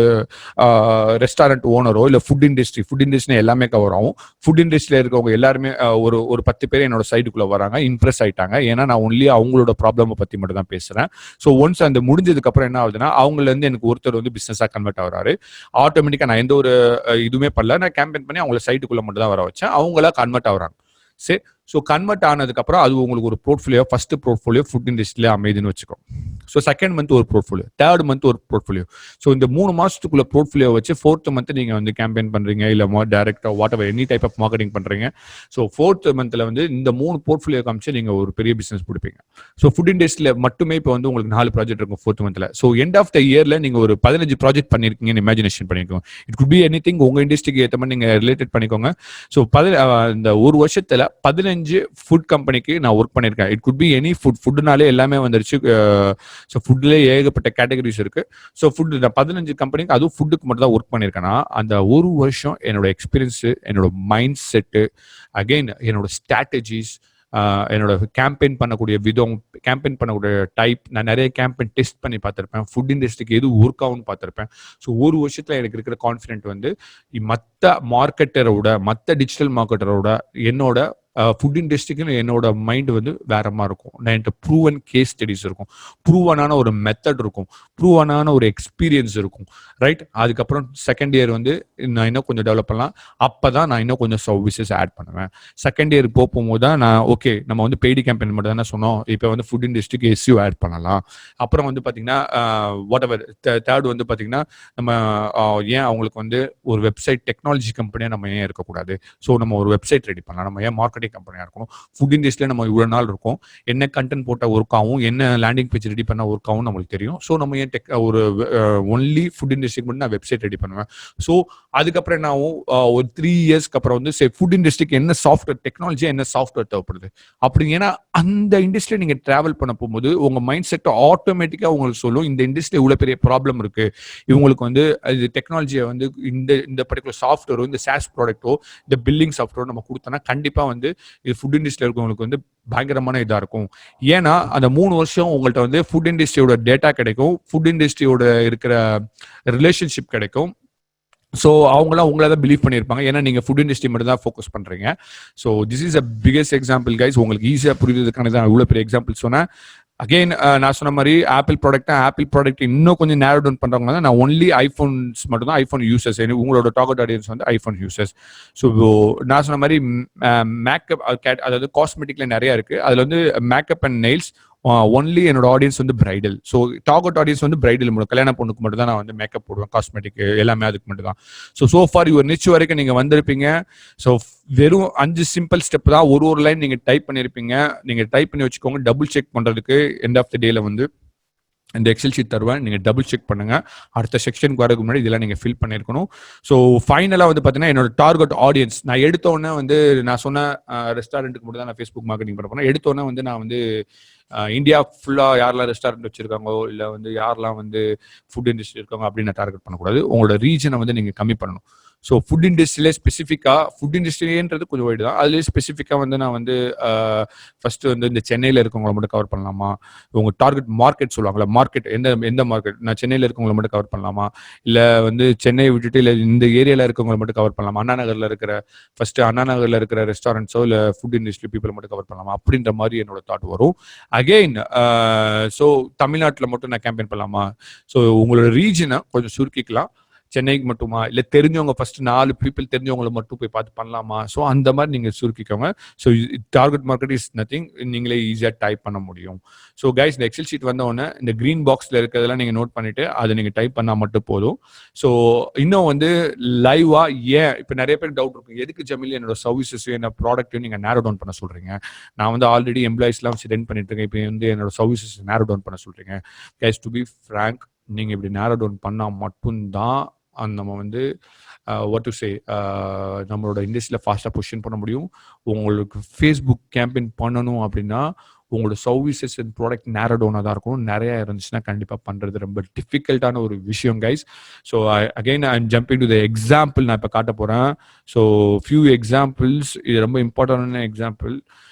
ரெஸ்டாரண்ட் ஓனரோ இல்லை ஃபுட் இண்டஸ்ட்ரி எல்லாமே கவர் ஆகும். ஃபுட் இண்டஸ்ட்ரியில் இருக்கவங்க எல்லாருமே ஒரு 10 பேர் என்னோட சைட்டுக்குள்ளே வராங்க, இம்ப்ரெஸ் ஆயிட்டாங்க. ஏன்னா நான் ஒன்லி அவங்களோட ப்ராப்ளமை பத்தி மட்டும் தான் பேசுறேன். ஸோ ஒன்ஸ் அந்த முடிஞ்சதுக்கு அப்புறம் என்ன ஆகுதுன்னா, அவங்கள இருந்து எனக்கு ஒருத்தர் வந்து பிசினஸா கன்வெர்ட் ஆகுறாரு. ஆட்டோமேட்டிக்கா நான் எந்த ஒரு இதுவுமே பண்ணல, நான் கேம்பெயின் பண்ணி அவங்கள சைட்டுக்குள்ள மட்டும் தான் வர வச்சேன். அவங்களா கன்வெர்ட் ஆகுறாங்க. சரி. ஸோ கன்வெர்ட் ஆனதுக்கு அப்புறம் அது உங்களுக்கு ஒரு போர்ட்ஃபோலியோ, ஃபர்ஸ்ட் போர்ட்ஃபோலியோ ஃபுட் இண்டஸ்ட்ரியில அமைதுன்னு வச்சுக்கோ. ஸோ செகண்ட் மந்த் ஒரு போர்ட்ஃபோலியோ, தேர்ட் மந்த் ஒரு போர்ட்ஃபோலியோ. ஸோ இந்த 3 மாசத்துக்குள்ள போர்ட்ஃபோலியோ வச்சு ஃபோர்த் மந்த் நீங்க வந்து கேம்பெயின் பண்றீங்க, இல்ல டைரக்டா whatever any type of marketing பண்றீங்க. ஸோ ஃபோர்த் மந்த்ல வந்து இந்த 3 போர்ட்ஃபோலியோ காமிச்சு நீங்க ஒரு பெரிய பிசினஸ் பிடிப்பீங்க. ஸோ ஃபுட் இண்டஸ்ட்ரியில மட்டுமே இப்போ வந்து உங்களுக்கு 4 ப்ராஜெக்ட் இருக்கும் ஃபோர்த் மந்த்ல. ஸோ எண்ட் ஆஃப் த இயர்ல நீங்க ஒரு 15 ப்ராஜெக்ட் பண்ணிருக்கீங்கன்னு இமேஜினேஷன் பண்ணிக்கோங்க. It could be any thing, உங்க இண்டஸ்ட்ரிக்கு ஏற்ற மாதிரி நீங்க ரிலேட்டட் பண்ணிக்கோங்க. ஸோ இந்த ஒரு வருஷத்துல 15 ஃபுட் கம்பெனிக்கு நான் ஒர்க் பண்ணியிருக்கேன். இட் குட் பி எனி ஃபுட்னாலே எல்லாமே வந்துருச்சு. ஸோ ஃபுட்லேயே ஏகப்பட்ட கேட்டகரிஸ் இருக்கு. ஸோ ஃபுட் 15 கம்பெனிக்கு அதுவும் ஃபுட்டுக்கு மட்டும் தான் ஒர்க் பண்ணியிருக்கேன்னா, அந்த ஒரு வருஷம் என்னோட எக்ஸ்பீரியன்ஸ், என்னோட மைண்ட் செட்டு, அகெயின் என்னோட ஸ்ட்ராட்டஜிஸ், என்னோட கேம்பெயின் பண்ணக்கூடிய விதம், கேம்பெயின் பண்ணக்கூடிய டைப், நான் நிறைய கேம்பெயின் டெஸ்ட் பண்ணி பார்த்துருப்பேன். ஃபுட் இண்டஸ்ட்ரிக்கு எது ஒர்க் ஆகும்னு பார்த்துருப்பேன். ஸோ ஒரு வருஷத்துல எனக்கு இருக்கிற கான்ஃபிடென்ட் வந்து மற்ற மார்க்கெட்டரோட, மற்ற டிஜிட்டல் மார்க்கெட்டரோட என்னோட ஃபுட் இண்டஸ்ட்ரிக்கு என்னோட மைண்ட் வந்து வேற மாதிரி இருக்கும். நான் என்கிட்ட ப்ரூவன் கேஸ் ஸ்டடிஸ் இருக்கும், ப்ரூவனான ஒரு மெத்தட் இருக்கும், ப்ரூவனான ஒரு எக்ஸ்பீரியன்ஸ் இருக்கும். ரைட். அதுக்கப்புறம் செகண்ட் இயர் வந்து நான் இன்னும் கொஞ்சம் டெவலப் பண்ணலாம். அப்பதான் நான் இன்னும் கொஞ்சம் சர்வீசஸ் ஆட் பண்ணுவேன். செகண்ட் இயர் போகும்போது தான் நான் ஓகே, நம்ம வந்து பெய்டு கேம்பெயின் மட்டும் தானே சொன்னோம், இப்போ வந்து ஃபுட் இண்டஸ்ட்ரிக்கு எஸ்யூ ஆட் பண்ணலாம். அப்புறம் வந்து பார்த்தீங்கன்னா வாட் எவர் தேர்ட் வந்து பார்த்தீங்கன்னா, நம்ம ஏன் அவங்களுக்கு வந்து ஒரு வெப்சைட் டெக்னாலஜி கம்பெனியாக நம்ம ஏன் இருக்கக்கூடாது? ஸோ நம்ம ஒரு வெப்சைட் ரெடி பண்ணலாம். நம்ம ஏன் மார்க்கெட்டிங் கம்பெனியா இருக்கணும்? ஃபுட் இண்டஸ்ட்ரியில நம்ம இவ்வளவு நாள் இருக்கும், என்ன கண்டென்ட் போட்டா ஒர்க் ஆகும், என்ன லேண்டிங் பேஜ் ரெடி பண்ணா ஒர்க் ஆகும் நம்மளுக்கு தெரியும். ஸோ நம்ம ஏன் ஒரு ஒன்லி ஃபுட் இண்டஸ்ட்ரிக்கு மட்டும் நான் வெப்சைட் ரெடி பண்ணுவேன். ஸோ அதுக்கப்புறம் என்ன ஆகும், ஒரு 3 இயர்ஸ்க்கு அப்புறம் வந்து ஃபுட் இண்டஸ்ட்ரிக்கு என்ன சாஃப்ட்வேர் டெக்னாலஜியா, என்ன சாஃப்ட்வேர் தேவைப்படுது அப்படி. ஏன்னா அந்த இண்டஸ்ட்ரியை நீங்க டிராவல் பண்ண போகும்போது உங்க மைண்ட் செட் ஆட்டோமேட்டிக்கா உங்களுக்கு சொல்லும், இந்த இண்டஸ்ட்ரி இவ்வளவு பெரிய ப்ராப்ளம் இருக்கு, இவங்களுக்கு வந்து இது டெக்னாலஜியை வந்து இந்த பர்டிகுலர் சாஃப்ட்வேரோ, இந்த சாஸ் ப்ராடக்ட்டோ, இந்த பில்லிங் சாஃப்ட்வேரோ நம்ம கொடுத்தோம்னா கண்டிப்பா வந்து இது ஃபுட் இண்டஸ்ட்ரியில் இருக்கவங்களுக்கு வந்து பயங்கரமான இதா இருக்கும். ஏன்னா அந்த 3 வருஷம் உங்கள்கிட்ட வந்து ஃபுட் இண்டஸ்ட்ரியோட டேட்டா கிடைக்கும், ஃபுட் இண்டஸ்ட்ரியோட இருக்கிற ரிலேஷன்ஷிப் கிடைக்கும். ஸோ அவங்களாம் உங்களை தான் பிலீவ் பண்ணியிருப்பாங்க, ஏன்னா நீங்க ஃபுட் இண்டஸ்ட்ரி மட்டும் தான் ஃபோக்கஸ் பண்றீங்க. So this is a biggest example guys. உங்களுக்கு ஈஸியா புரியுறதுக்கான தான் இவ்வளவு பெரிய எக்ஸாம்பிள் சொன்னேன். அகெயின் நான் சொன்ன மாதிரி ஆப்பிள் ப்ராடக்ட் இன்னும் கொஞ்சம் நேரோ டவுன் பண்றவங்க தான் நான் ஒன்லி ஐபோன்ஸ் மட்டும் தான், ஐபோன் யூசர்ஸ். உங்களோட டார்கெட் ஆடியன்ஸ் வந்து ஐபோன் யூசர்ஸ். ஸோ நான் சொன்ன மாதிரி மேக்கப், அதாவது காஸ்மெட்டிக்ல நிறைய இருக்கு. அதுல வந்து மேக்கப் அண்ட் நெயில்ஸ் ஒன்லி என்னோட ஆடியன்ஸ் வந்து பிரைடல். ஸோ டார்கெட் ஆடியன்ஸ் வந்து பிரைடல் மட்டும், கல்யாண பொண்ணுக்கு மட்டும் தான் நான் வந்து மேக்கப் போடுவேன், காஸ்மெட்டிக் எல்லாமே அதுக்கு மட்டும் தான். ஸோ ஃபார் யுவர் நிச் வரைக்கும் நீங்க வந்திருப்பீங்க. ஸோ வெறும் 5 சிம்பிள் ஸ்டெப் தான், ஒரு லைன் நீங்க டைப் பண்ணிருப்பீங்க. நீங்க டைப் பண்ணி வச்சுக்கோங்க. டபுள் செக் பண்றதுக்கு எண்ட் ஆஃப் த டேல வந்து இந்த எக்ஸல் ஷீட் தருவேன், நீங்க டபுள் செக் பண்ணுங்க. அடுத்த செக்ஷனுக்கு வரதுக்கு முன்னாடி இதெல்லாம் நீங்க ஃபில் பண்ணிருக்கணும். ஸோ ஃபைனலா வந்து பாத்தீங்கன்னா என்னோட டார்கெட் ஆடியன்ஸ் நான் எடுத்தோன்னே வந்து நான் சொன்ன ரெஸ்டாரண்ட்டுக்கு மட்டும் தான் நான் ஃபேஸ்புக் மார்க்கெட்டிங் பண்ண போறேன். எடுத்தோன்னே வந்து நான் வந்து இந்தியா ஃபுல்லா யாரெல்லாம் ரெஸ்டாரண்ட் வச்சிருக்காங்களோ, இல்ல வந்து யாரெல்லாம் வந்து ஃபுட் இண்டஸ்ட்ரி இருக்காங்க அப்படின்னு நான் டார்கெட் பண்ணக்கூடாது. உங்களோட ரீஜனை வந்து நீங்க கம்மி பண்ணணும். ஸோ ஃபுட் இண்டஸ்ட்ரியிலே ஸ்பெசிஃபிக்காக ஃபுட் இண்டஸ்ட்ரின்றது கொஞ்சம் வைடு தான். அதுலேயே ஸ்பெசிஃபிக்காக வந்து நான் வந்து ஃபர்ஸ்ட் வந்து இந்த சென்னையில் இருக்கவங்கள மட்டும் கவர் பண்ணலாமா, உங்கள் டார்கெட் மார்க்கெட் சொல்லுவாங்களா, மார்க்கெட் எந்த மார்க்கெட், நான் சென்னையில் இருக்கவங்கள மட்டும் கவர் பண்ணலாமா, இல்லை வந்து சென்னையை விட்டுட்டு இல்லை இந்த ஏரியாவில் இருக்கவங்கள மட்டும் கவர் பண்ணலாமா, அண்ணா நகரில் இருக்கிற ஃபர்ஸ்ட் அண்ணா நகரில் இருக்கிற ரெஸ்டாரண்ட்ஸோ இல்லை ஃபுட் இண்டஸ்ட்ரி பீப்புளை மட்டும் கவர் பண்ணலாமா அப்படின்ற மாதிரி என்னோட தாட் வரும். அகெயின் ஸோ தமிழ்நாட்டில் மட்டும் நான் கேம்பெயின் பண்ணலாமா, ஸோ உங்களோட ரீஜனை கொஞ்சம் சுருக்கிக்கலாம். சென்னைக்கு மட்டுமா, இல்லை தெரிஞ்சவங்க ஃபர்ஸ்ட் 4 பீப்புள் தெரிஞ்சவங்களை மட்டும் போய் பார்த்து பண்ணலாமா, ஸோ அந்த மாதிரி நீங்கள் சுருக்கிக்கோங்க. So target market is nothing, நீங்களே ஈஸியாக டைப் பண்ண முடியும். ஸோ கைஸ், இந்த எக்ஸல் ஷீட் வந்தோடனே இந்த க்ரீன் பாக்ஸில் இருக்கிறதெல்லாம் நீங்கள் நோட் பண்ணிவிட்டு அதை நீங்கள் டைப் பண்ணால் மட்டும் போதும். ஸோ இன்னும் வந்து லைவாக ஏன் இப்போ நிறைய பேர் டவுட் இருக்கும், எதுக்கு ஜமீல் என்னோட சர்வீசஸையும் என்ன ப்ராடக்ட்டையும் நீங்கள் நேரோ டவுன் பண்ண சொல்கிறீங்க, நான் வந்து ஆல்ரெடி எம்ப்ளாயிஸ்லாம் ரெண்ட் பண்ணிட்டு இருக்கேன், இப்போ வந்து என்னோட சர்வீசஸ் நேரோ டவுன் பண்ண சொல்கிறீங்க. கைஸ், டு பி ஃப்ராங்க், நீங்கள் இப்படி நேரோ டவுன் பண்ணால் மட்டும்தான் நம்ம வந்து வாட் டு சே நம்மளோட இண்டஸ்ட்ரியில் ஃபாஸ்ட்டாக பொசிஷன் பண்ண முடியும். உங்களுக்கு ஃபேஸ்புக் கேம்பெயின் பண்ணணும் அப்படின்னா உங்களோட சர்வீசஸ் அண்ட் ப்ராடக்ட் நேரோ டவுனாக தான் இருக்கும். நிறையா இருந்துச்சுன்னா கண்டிப்பாக பண்ணுறது ரொம்ப டிஃபிகல்ட்டான ஒரு விஷயம் guys. So again I am jumping to the example நான் இப்போ காட்ட போகிறேன். ஸோ ஃபியூ எக்ஸாம்பிள்ஸ், இது ரொம்ப இம்பார்ட்டன்டான example,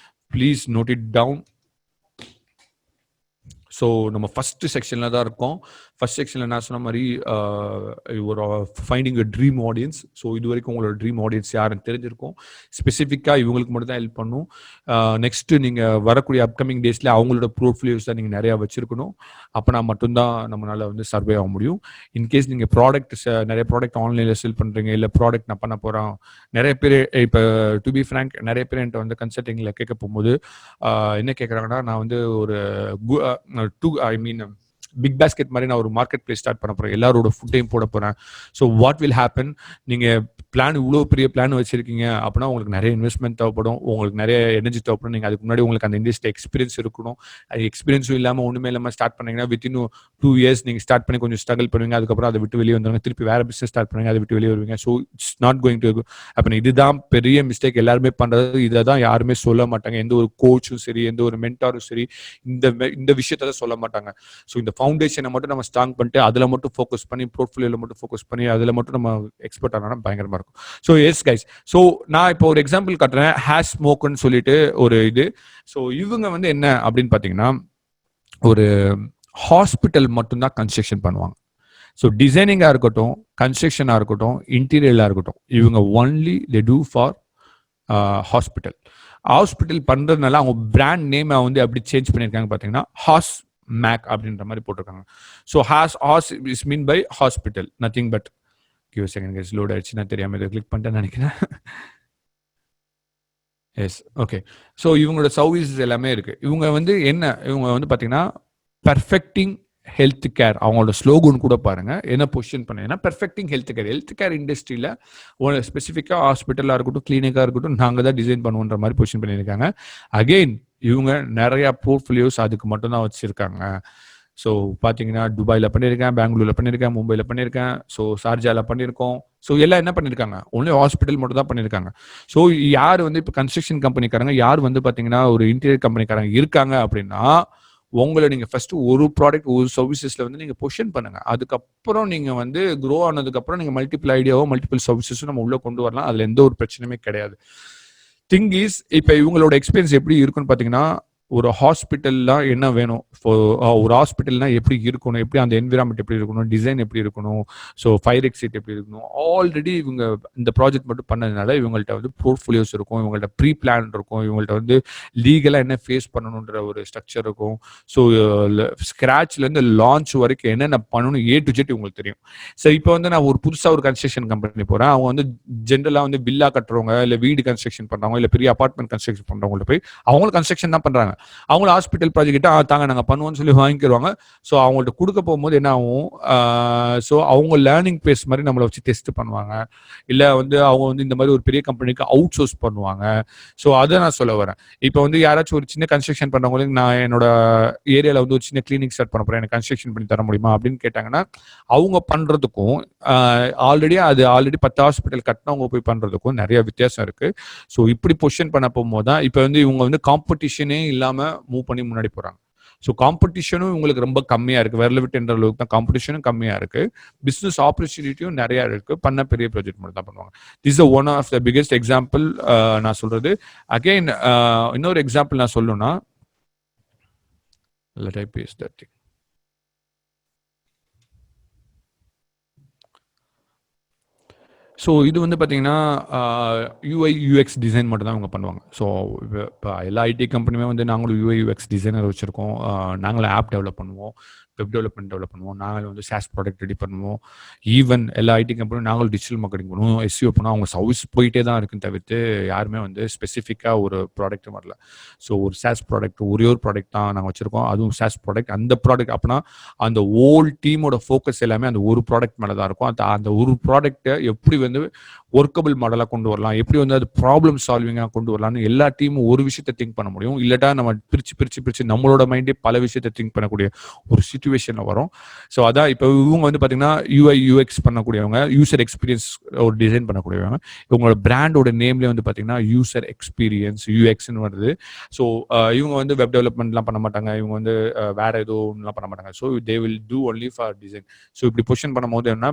please note it down. So நம்ம ஃபஸ்ட்டு செக்ஷனில் தான் இருக்கோம். ஃபர்ஸ்ட் செக்ஷனில் நான் சொன்ன மாதிரி ஒரு finding a dream audience. So இது வரைக்கும் உங்களோட ட்ரீம் ஆடியன்ஸ் யாருன்னு தெரிஞ்சிருக்கும். ஸ்பெசிஃபிக்காக இவங்களுக்கு மட்டும் தான் ஹெல்ப் பண்ணும். நெக்ஸ்ட்டு நீங்கள் வரக்கூடிய அப்கமிங் டேஸில் அவங்களோட ப்ரோஃபிலியோஸ் தான் நீங்கள் நிறையா வச்சுருக்கணும். அப்போனா மட்டும்தான் நம்மளால் வந்து சர்வே ஆக முடியும். இன்கேஸ் நீங்கள் நிறைய ப்ராடக்ட் ஆன்லைனில் செல் பண்ணுறீங்க, இல்லை ப்ராடக்ட் நான் பண்ண போகிறேன், நிறைய பேர் இப்போ டு பி ஃப்ராங்க் நிறைய பேர் என்கிட்ட வந்து கன்சல்டிங்கில் கேட்க போகும்போது என்ன கேட்குறாங்கன்னா, நான் வந்து ஒரு பிக் பாஸ்கெட் மாதிரி நான் ஒரு மார்க்கெட் பிளேஸ் ஸ்டார்ட் பண்ண போகிறேன், எல்லாரோட ஃபுட்டையும் போட போகிறேன். ஸோ வாட் வில் ஹேப்பன், நீங்கள் பிளான் இவ்வளோ பெரிய பிளான் வச்சுருக்கீங்க அப்படின்னா உங்களுக்கு நிறைய இன்வெஸ்ட்மெண்ட் தேவைப்படும், உங்களுக்கு நிறைய எனர்ஜி தேவைப்படும். நீங்கள் அதுக்கு முன்னாடி உங்களுக்கு அந்த இண்டஸ்ட்ரி எக்ஸ்பீரியன்ஸ் இருக்கணும். அது எக்ஸ்பீரியன்ஸும் இல்லாமல் ஒன்றுமே இல்லாமல் ஸ்டார்ட் பண்ணிங்கன்னா வித்தின் 2 years நீங்கள் ஸ்டார்ட் பண்ணி கொஞ்சம் ஸ்ட்ரகிள் பண்ணுவீங்க. அதுக்கப்புறம் அதை விட்டு வெளியே வந்துடுங்க, திருப்பி வேறு பிஸ்னஸ் ஸ்டார்ட் பண்ணுவீங்க, அதை விட்டு வெளியே வருவீங்க. So it's not going to அப்போ இதுதான் பெரிய மிஸ்டேக் எல்லாருமே பண்ணுறது. இதை தான் யாருமே சொல்ல மாட்டாங்க, எந்த ஒரு கோச்சும் சரி, எந்த ஒரு மென்டாரும் சரி, இந்த விஷயத்தை தான் சொல்ல மாட்டாங்க. ஸோ இந்த ஃபவுண்டேஷனை மட்டும் நம்ம ஸ்ட்ராங் பண்ணிட்டு அதில் மட்டும் ஃபோக்கஸ் பண்ணி, போர்ட்ஃபோலியோவில் மட்டும் ஃபோக்கஸ் பண்ணி அதில் மட்டும் நம்ம எக்ஸ்பர்ட் ஆனால் பயங்கரமாக இருக்கும். ஸோ எஸ் கைஸ், ஸோ நான் இப்போ ஒரு எக்ஸாம்பிள் காட்டுறேன், ஹேஷ் ஸ்மோக்குன்னு சொல்லிட்டு ஒரு இது. ஸோ இவங்க வந்து என்ன அப்படின்னு பார்த்தீங்கன்னா, ஒரு ஹாஸ்பிட்டல் மட்டும்தான் கன்ஸ்ட்ரக்ஷன் பண்ணுவாங்க. ஸோ டிசைனிங்காக இருக்கட்டும், கன்ஸ்ட்ரக்ஷனாக இருக்கட்டும், இன்டீரியலாக இருக்கட்டும், இவங்க only they do for hospital பண்ணுறதுனால அவங்க பிராண்ட் நேமை வந்து அப்படி சேஞ்ச் பண்ணியிருக்காங்க பார்த்தீங்கன்னா, ஹாஸ் மேக் அப்படின்ற மாதிரி போட்டிருக்காங்க. ஸோ ஹாஸ் is mean by hospital, nothing but. Give second guys, load ஆயிடுச்சு, நான் தெரியாமல் இதை கிளிக் பண்ணிட்டேன்னு நினைக்கிறேன். Yes, okay. ஸோ இவங்களோட சர்வீசஸ் எல்லாமே இருக்குது. இவங்க வந்து பார்த்தீங்கன்னா பெர்ஃபெக்டிங் ஹெல்த் கேர், அவங்களோட ஸ்லோகன் கூட பாருங்க என்ன பொசிஷன் பண்ணீங்கன்னா, பெர்ஃபெக்டிங் ஹெல்த் கேர் இண்டஸ்ட்ரியில் ஒரு ஸ்பெசிஃபிக்காக ஹாஸ்பிட்டலாக இருக்கட்டும், கிளினிக்காக இருக்கட்டும், நாங்கள் தான் டிசைன் பண்ணுவோன்ற மாதிரி பொசிஷன் பண்ணியிருக்காங்க. அகெயின் இவங்க நிறையா போர்ட்ஃபோலியோஸ் அதுக்கு மட்டும்தான் வச்சுருக்காங்க. ஸோ பார்த்தீங்கன்னா துபாயில் பண்ணியிருக்கேன், பெங்களூரில் பண்ணியிருக்கேன், மும்பையில் பண்ணியிருக்கேன், ஸோ ஷார்ஜாவில் பண்ணியிருக்கோம். ஸோ எல்லாம் என்ன பண்ணியிருக்காங்க, ஒன்லி ஹாஸ்பிட்டல் மட்டும் தான் பண்ணியிருக்காங்க. ஸோ யார் வந்து இப்போ கன்ஸ்ட்ரக்ஷன் கம்பெனிக்காரங்க, யார் வந்து பார்த்தீங்கன்னா ஒரு இன்டீரியர் கம்பெனிக்காரங்க இருக்காங்க அப்படின்னா, உங்களை நீங்கள் ஃபஸ்ட்டு ஒரு ப்ராடக்ட் ஒரு சர்வீசஸில் வந்து நீங்கள் பொசிஷன் பண்ணுங்கள். அதுக்கப்புறம் நீங்கள் வந்து க்ரோ ஆனதுக்கப்புறம் நீங்கள் மல்டிபிள் ஐடியாவோ மல்டிபிள் சர்வீசஸும் நம்ம உள்ளே கொண்டு வரலாம். அதில் எந்த ஒரு பிரச்சனையுமே கிடையாது. திங் இஸ், இப்போ இவங்களோட எக்ஸ்பீரியன்ஸ் எப்படி இருக்குன்னு பார்த்தீங்கன்னா, ஒரு ஹாஸ்பிட்டல்லாம் என்ன வேணும், ஒரு ஹாஸ்பிட்டல்னா எப்படி இருக்கணும், எப்படி அந்த என்விரான்மெண்ட் எப்படி இருக்கணும், டிசைன் எப்படி இருக்கணும், ஸோ ஃபயர் எக்ஸிட் எப்படி இருக்கணும், ஆல்ரெடி இவங்க இந்த ப்ராஜெக்ட் மட்டும் பண்ணதுனால இவங்கள்ட்ட வந்து போர்ட்ஃபோலியோஸ் இருக்கும், இவங்கள்ட்ட ப்ரீ பிளான் இருக்கும், இவங்கள்ட்ட வந்து லீகலாக என்ன ஃபேஸ் பண்ணணுன்ற ஒரு ஸ்ட்ரக்சர் இருக்கும். ஸோ ஸ்க்ராட்ச்லேருந்து லான்ச் வரைக்கும் என்னென்ன பண்ணணும் A to Z இவங்களுக்கு தெரியும். ஸோ இப்போ வந்து நான் ஒரு புதுசாக ஒரு கன்ஸ்ட்ரக்ஷன் கம்பெனி போகிறேன், அவங்க வந்து ஜென்ரலாக வந்து வில்லா கட்டுறவங்க, இல்லை வீடு கன்ஸ்ட்ரக்ஷன் பண்ணுறவங்க, இல்லை பெரிய அபார்ட்மெண்ட் கன்ஸ்ட்ரக்ஷன் பண்ணுறவங்கள்ட்ட போய் அவங்களும் கன்ஸ்ட்ரக்ஷன் தான் பண்ணுறாங்க. அவங்களும் ஹாஸ்பிட்டல் ப்ராஜெக்ட் கிட்ட தாங்க நாங்கள் பண்ணுவோம்னு சொல்லி வாங்கிக்கிடுவாங்க. ஸோ அவங்கள்ட்ட கொடுக்க போகும்போது என்ன ஆகும், ஸோ அவங்க லேர்னிங் பேஸ் மாதிரி நம்மளை வச்சு டெஸ்ட் பண்ணுவாங்க, இல்லை வந்து அவங்க வந்து இந்த மாதிரி ஒரு பெரிய கம்பெனிக்கு அவுட் சோர்ஸ் பண்ணுவாங்க. ஸோ அதை நான் சொல்ல வரேன். இப்போ வந்து யாராச்சும் ஒரு சின்ன கன்ஸ்ட்ரக்ஷன் பண்ணுறவங்களுக்கு, நான் என்னோட ஏரியாவில் வந்து ஒரு சின்ன கிளினிக் ஸ்டார்ட் பண்ண போகிறேன், எனக்கு கன்ஸ்ட்ரக்ஷன் பண்ணி தர முடியுமா அப்படின்னு கேட்டாங்கன்னா, அவங்க பண்ணுறதுக்கும் ஆல்ரெடி 10 ஹாஸ்பிட்டல் கட்டினவங்க போய் பண்ணுறதுக்கும் நிறைய வித்தியாசம் இருக்குது. ஸோ இப்படி பொசிஷன் பண்ண போகும்போது தான் இப்போ வந்து இவங்க வந்து காம்படிஷனே இல்லாமல் மூவ் பண்ணி முன்னாடி போகிறாங்க. ஸோ காம்படிஷனும் உங்களுக்கு ரொம்ப கம்மியாக இருக்குது. வெர்லவிட்ன்ற அளவுக்கு தான் காம்படிஷனும் கம்மியாக இருக்குது. பிஸ்னஸ் ஆப்பர்ச்சுனிட்டியும் நிறையா இருக்குது. பண்ண பெரிய ப்ராஜெக்ட் மட்டும் தான் பண்ணுவாங்க. This is one of the biggest example நான் சொல்கிறது. அகெயின் இன்னொரு எக்ஸாம்பிள் நான் சொல்லணும்னா, let I paste that thing. So இது வந்து பார்த்தீங்கன்னா யூஐ யூஎக்ஸ் டிசைன் மட்டும் தான் அவங்க பண்ணுவாங்க. ஸோ இப்போ எல்லா ஐடி கம்பெனியுமே வந்து நாங்களும் யூஐ யூஎக்ஸ் டிசைனர் வச்சுருக்கோம். நாங்களும் ஆப் டெவலப் பண்ணுவோம், வெப் டெவலப் பண்ணுவோம், நாங்களும் வந்து சாஸ் ப்ராடக்ட் ரெடி பண்ணுவோம். ஈவன் எல்லா ஐடி கம்பெனியும் நாங்களும் டிஜிட்டல் மார்க்கெட்டிங் பண்ணுவோம், எஸ்இஓ பண்ணுவோம். அவங்க சர்வீஸ் போயிட்டே தான் இருக்குன்னு தவிர்த்து யாருமே வந்து ஸ்பெசிஃபிக்காக ஒரு ப்ராடக்ட்டும் வரல. ஸோ ஒரு சாஸ் ப்ராடக்ட் ஒரே ஒரு ப்ராடக்ட் தான் நாங்கள் வச்சுருக்கோம், அதுவும் சாஸ் ப்ராடக்ட். அந்த ப்ராடக்ட் அப்படின்னா அந்த ஹோல் டீமோட ஃபோக்கஸ் எல்லாமே அந்த ஒரு ப்ராடக்ட் மேலே தான் இருக்கும். அந்த ஒரு ப்ராடக்ட்டை எப்படி வந்து ஒர்க்கபிள் மாடலாக கொண்டு வரலாம், எப்படி வந்து அது ப்ராப்ளம் சால்விங்காக கொண்டு வரலாம்னு எல்லா டீமும் ஒரு விஷயத்தை திங்க் பண்ண முடியும். இல்லாட்டா நம்ம பிரித்து நம்மளோட மைண்டே பல விஷயத்தை திங்க் பண்ணக்கூடிய ஒரு சிச்சுவேஷனில் வரும். ஸோ அதான் இப்போ இவங்க வந்து பார்த்தீங்கன்னா யூஐ யூஎக்ஸ் பண்ணக்கூடியவங்க, யூசர் எக்ஸ்பீரியன்ஸ் ஒரு டிசைன் பண்ணக்கூடியவங்க. இவங்களோட பிராண்டோட நேம்லேயே வந்து பார்த்தீங்கன்னா யூசர் எக்ஸ்பீரியன்ஸ் யூஎக்ஸ்ன்னு வருது. ஸோ இவங்க வந்து வெப் டெவலப்மெண்ட்லாம் பண்ண மாட்டாங்க, இவங்க வந்து வேற எதுவும்லாம் பண்ண மாட்டாங்க. So they will do only for design. So இப்படி பொசிஷன் பண்ணும்போது என்ன,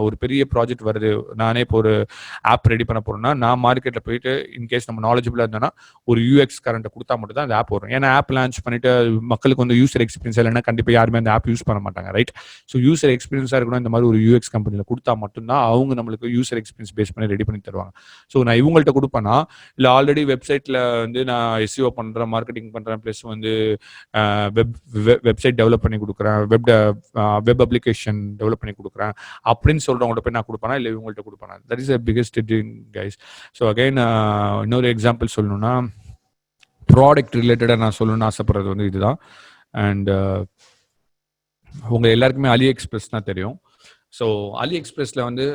ஒரு பெரிய ப்ராஜெக்ட் வருது, நானே இப்போ ஒரு ஆப் ரெடி பண்ண போறோம்னா நான் மார்க்கெட்டில் போயிட்டு இன்கேஸ் நம்ம நாலேஜபிளாக இருந்தோம்னா ஒரு யூஎக்ஸ் கரண்ட்டை கொடுத்தா மட்டும் தான் அந்த ஆப் வரும். ஏன்னா ஆப் லான்ச் பண்ணிட்டு மக்களுக்கு வந்து யூசர் எக்ஸ்பீரியன்ஸ் இல்லைன்னா கண்டிப்பாக யாருமே அந்த ஆப் யூஸ் பண்ண மாட்டாங்க, ரைட்? ஸோ யூசர் எக்ஸ்பீரியன்ஸாக இருக்கணும் இந்த மாதிரி ஒரு யூஎக்ஸ் கம்பெனியில் கொடுத்தா மட்டும்தான் அவங்க நம்மளுக்கு யூசர் எக்ஸ்பீரியன்ஸ் பேஸ் பண்ணி ரெடி பண்ணி தருவாங்க. ஸோ நான் இவங்கள்ட்ட கொடுப்பேன்னா, இல்லை ஆல்ரெடி வெப்சைட்டில் வந்து நான் எஸ்இஓ பண்ணுறேன், மார்க்கெட்டிங் பண்ணுறேன், ப்ளஸ் வந்து வெப்சைட் டெவலப் பண்ணி கொடுக்குறேன், வெப் அப்ளிகேஷன் டெவலப் பண்ணி கொடுக்குறேன் அப்படின்னு சொல்கிறவங்கள்ட்ட போய் நான் கொடுப்பேனா, இல்லை இவங்கள்ட்ட கொடுப்பேனா? That is biggest thing guys. So again இன்னொரு எக்ஸாம்பிள் சொல்லணும்னா, ப்ராடக்ட் ரிலேட்டடாக நான் சொல்லணும்னு ஆசைப்படுறது வந்து இதுதான். அண்ட் உங்கள் எல்லாருக்குமே அலி எக்ஸ்பிரஸ் தான் தெரியும். ஸோ அலி எக்ஸ்பிரஸில் வந்து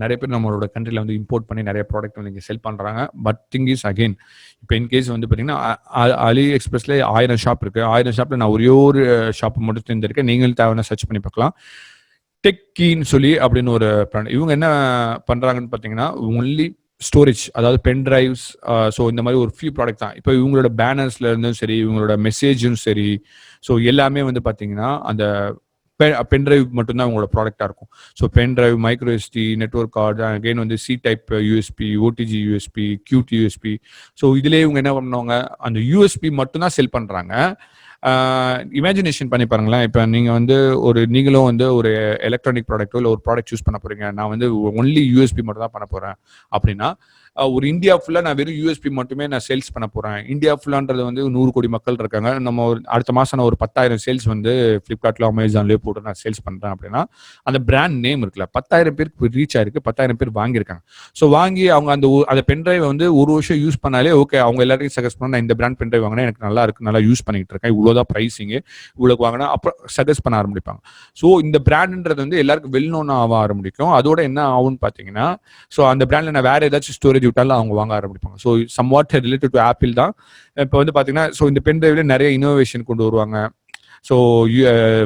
நிறைய பேர் நம்மளோட கண்ட்ரியில் வந்து இம்போர்ட் பண்ணி நிறைய ப்ராடக்ட் வந்து இங்கே செல் பண்ணுறாங்க. பட் திங் இஸ் அகெயின், இப்போ இன்கேஸ் வந்து பார்த்தீங்கன்னா அலி எக்ஸ்பிரஸில் 1000 ஷாப் இருக்குது. 1000 ஷாப்பில் நான் ஒரே ஒரு ஷாப் மட்டும் தெரிஞ்சிருக்கேன். நீங்களும் தேவையான சர்ச் பண்ணி பார்க்கலாம். டெக்கீன்னு சொல்லி அப்படின்னு ஒரு பிராண்ட். இவங்க என்ன பண்ணுறாங்கன்னு பார்த்தீங்கன்னா ஒன்லி ஸ்டோரேஜ், அதாவது பென் டிரைவ்ஸ். ஸோ இந்த மாதிரி ஒரு ஃபியூ ப்ராடக்ட் தான். இப்போ இவங்களோட பேனர்ஸ்ல இருந்தும் சரி, இவங்களோட மெசேஜும் சரி, ஸோ எல்லாமே வந்து பார்த்தீங்கன்னா அந்த பென் டிரைவ் மட்டும்தான் உங்களோட ப்ராடக்டாக இருக்கும். So pen drive, micro SD, network card, again வந்து C type USB, OTG USB, QD USB. So இதுலேயே இவங்க என்ன பண்ணுவாங்க, அந்த யூஎஸ்பி மட்டும்தான் செல் பண்ணுறாங்க. இமேஜினேஷன் பண்ணி பாருங்களேன். இப்போ நீங்கள் வந்து நீங்களும் வந்து ஒரு எலக்ட்ரானிக் ப்ராடக்ட்டோ இல்லை ஒரு ப்ராடக்ட் சூஸ் பண்ண போகிறீங்க, நான் வந்து ஒன்லி யூஎஸ்பி மட்டும் தான் பண்ண போகிறேன் அப்படின்னா, ஒரு இந்தியா ஃபுல்லாக நான் வெறும் யூஎஸ்பி மட்டுமே நான் சேல்ஸ் பண்ண போகிறேன். இந்தியா ஃபுல்லான்றது வந்து 100 கோடி மக்கள் இருக்காங்க. நம்ம அடுத்த மாதம் நான் ஒரு 10,000 சேல்ஸ் வந்து ஃப்ளிப்கார்ட்டில், அமேசான்லேயே போட்டு நான் சேல்ஸ் பண்ணுறேன் அப்படின்னா, அந்த பிராண்ட் நேம் இருக்குல்ல, 10,000 பேருக்கு ரீச் ஆயிருக்கு, 10,000 பேர் வாங்கியிருக்காங்க. ஸோ வாங்கி அவங்க அந்த பென்ட்ரைவை வந்து ஒரு வருஷம் யூஸ் பண்ணாலே ஓகே, அவங்க எல்லாத்தையும் சஜஸ்ட் பண்ணால் நான் இந்த பிராண்ட் பென்ட்ரைவ் வாங்கினா எனக்கு நல்லா இருக்கு, நல்லா யூஸ் பண்ணிட்டு இருக்கேன், இவ்வளோதான் ப்ரைஸிங்கு, இவ்வளோக்கு வாங்கினா அப்புறம் சஜஸ்ட் பண்ண ஆரம்பிப்பாங்க. ஸோ இந்த பிராண்டுன்றது வந்து எல்லாருக்கும் வெல் நோன் ஆக ஆரம்பிக்கும். அதோட என்ன ஆகும்னு பார்த்தீங்கன்னா, ஸோ அந்த பிராண்டில் நான் வேற ஏதாச்சும் ஸ்டோரேஜ் விட்டாலும் அவங்க வாங்க ஆரம்பிப்பாங்க. So somewhat related to apple தான். இப்போ வந்து பார்த்தீங்கன்னா, ஸோ இந்த பென் டிரைவ்ல நிறைய இனோவேஷன் கொண்டு வருவாங்க. ஸோ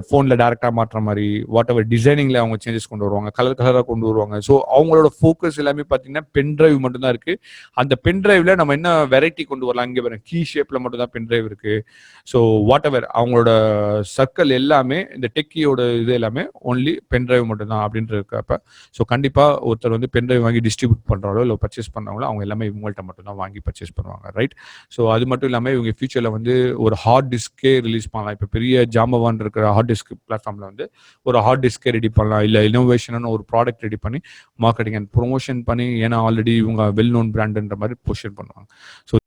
ஃபோனில் டேரெக்டாக மாற்றுற மாதிரி வாட் எவர் டிசைனிங்கில் அவங்க சேஞ்சஸ் கொண்டு வருவாங்க, கலராக கொண்டு வருவாங்க. ஸோ அவங்களோட ஃபோக்கஸ் எல்லாமே பார்த்தீங்கன்னா பென் டிரைவ் மட்டும்தான் இருக்குது. அந்த பென் டிரைவ்ல நம்ம என்ன வெரைட்டி கொண்டு வரலாம், இங்கே வர கீ ஷேப்பில் மட்டும்தான் பென் டிரைவ் இருக்குது. ஸோ வாட் எவர் அவங்களோட சர்க்கிள் எல்லாமே இந்த டெக்கியோட இது எல்லாமே ஒன்லி பென் டிரைவ் மட்டும்தான் அப்படின்ட்டு இருக்கப்ப, ஸோ கண்டிப்பாக ஒருத்தர் வந்து பென் டிரைவ் வாங்கி டிஸ்ட்ரிபியூட் பண்ணுறாங்களோ இல்லை பர்ச்சேஸ் பண்ணுறாங்களோ அவங்க எல்லாமே இவங்கள்ட்ட மட்டும்தான் வாங்கி பர்ச்சேஸ் பண்ணுவாங்க, ரைட்? ஸோ அது மட்டும் இல்லாமல் இவங்க ஃபியூச்சரில் வந்து ஒரு ஹார்ட் டிஸ்கே ரிலீஸ் பண்ணலாம். இப்போ பெரிய ஜாம்பவான் இருக்கிற ஹார்ட் டிஸ்க் பிளாட்ஃபார்ம்ல வந்து ஒரு ஹார்ட் டிஸ்கே ரெடி பண்ணலாம், இல்லை இனோவேஷன் ஒரு ப்ராடக்ட் ரெடி பண்ணி மார்க்கெட்டிங் அண்ட் ப்ரொமோஷன் பண்ணி, ஏன்னா ஆல்ரெடி இவங்க வெல் நோன் பிராண்டுன்ற மாதிரி பொசிஷன் பண்ணுவாங்க. ஸோ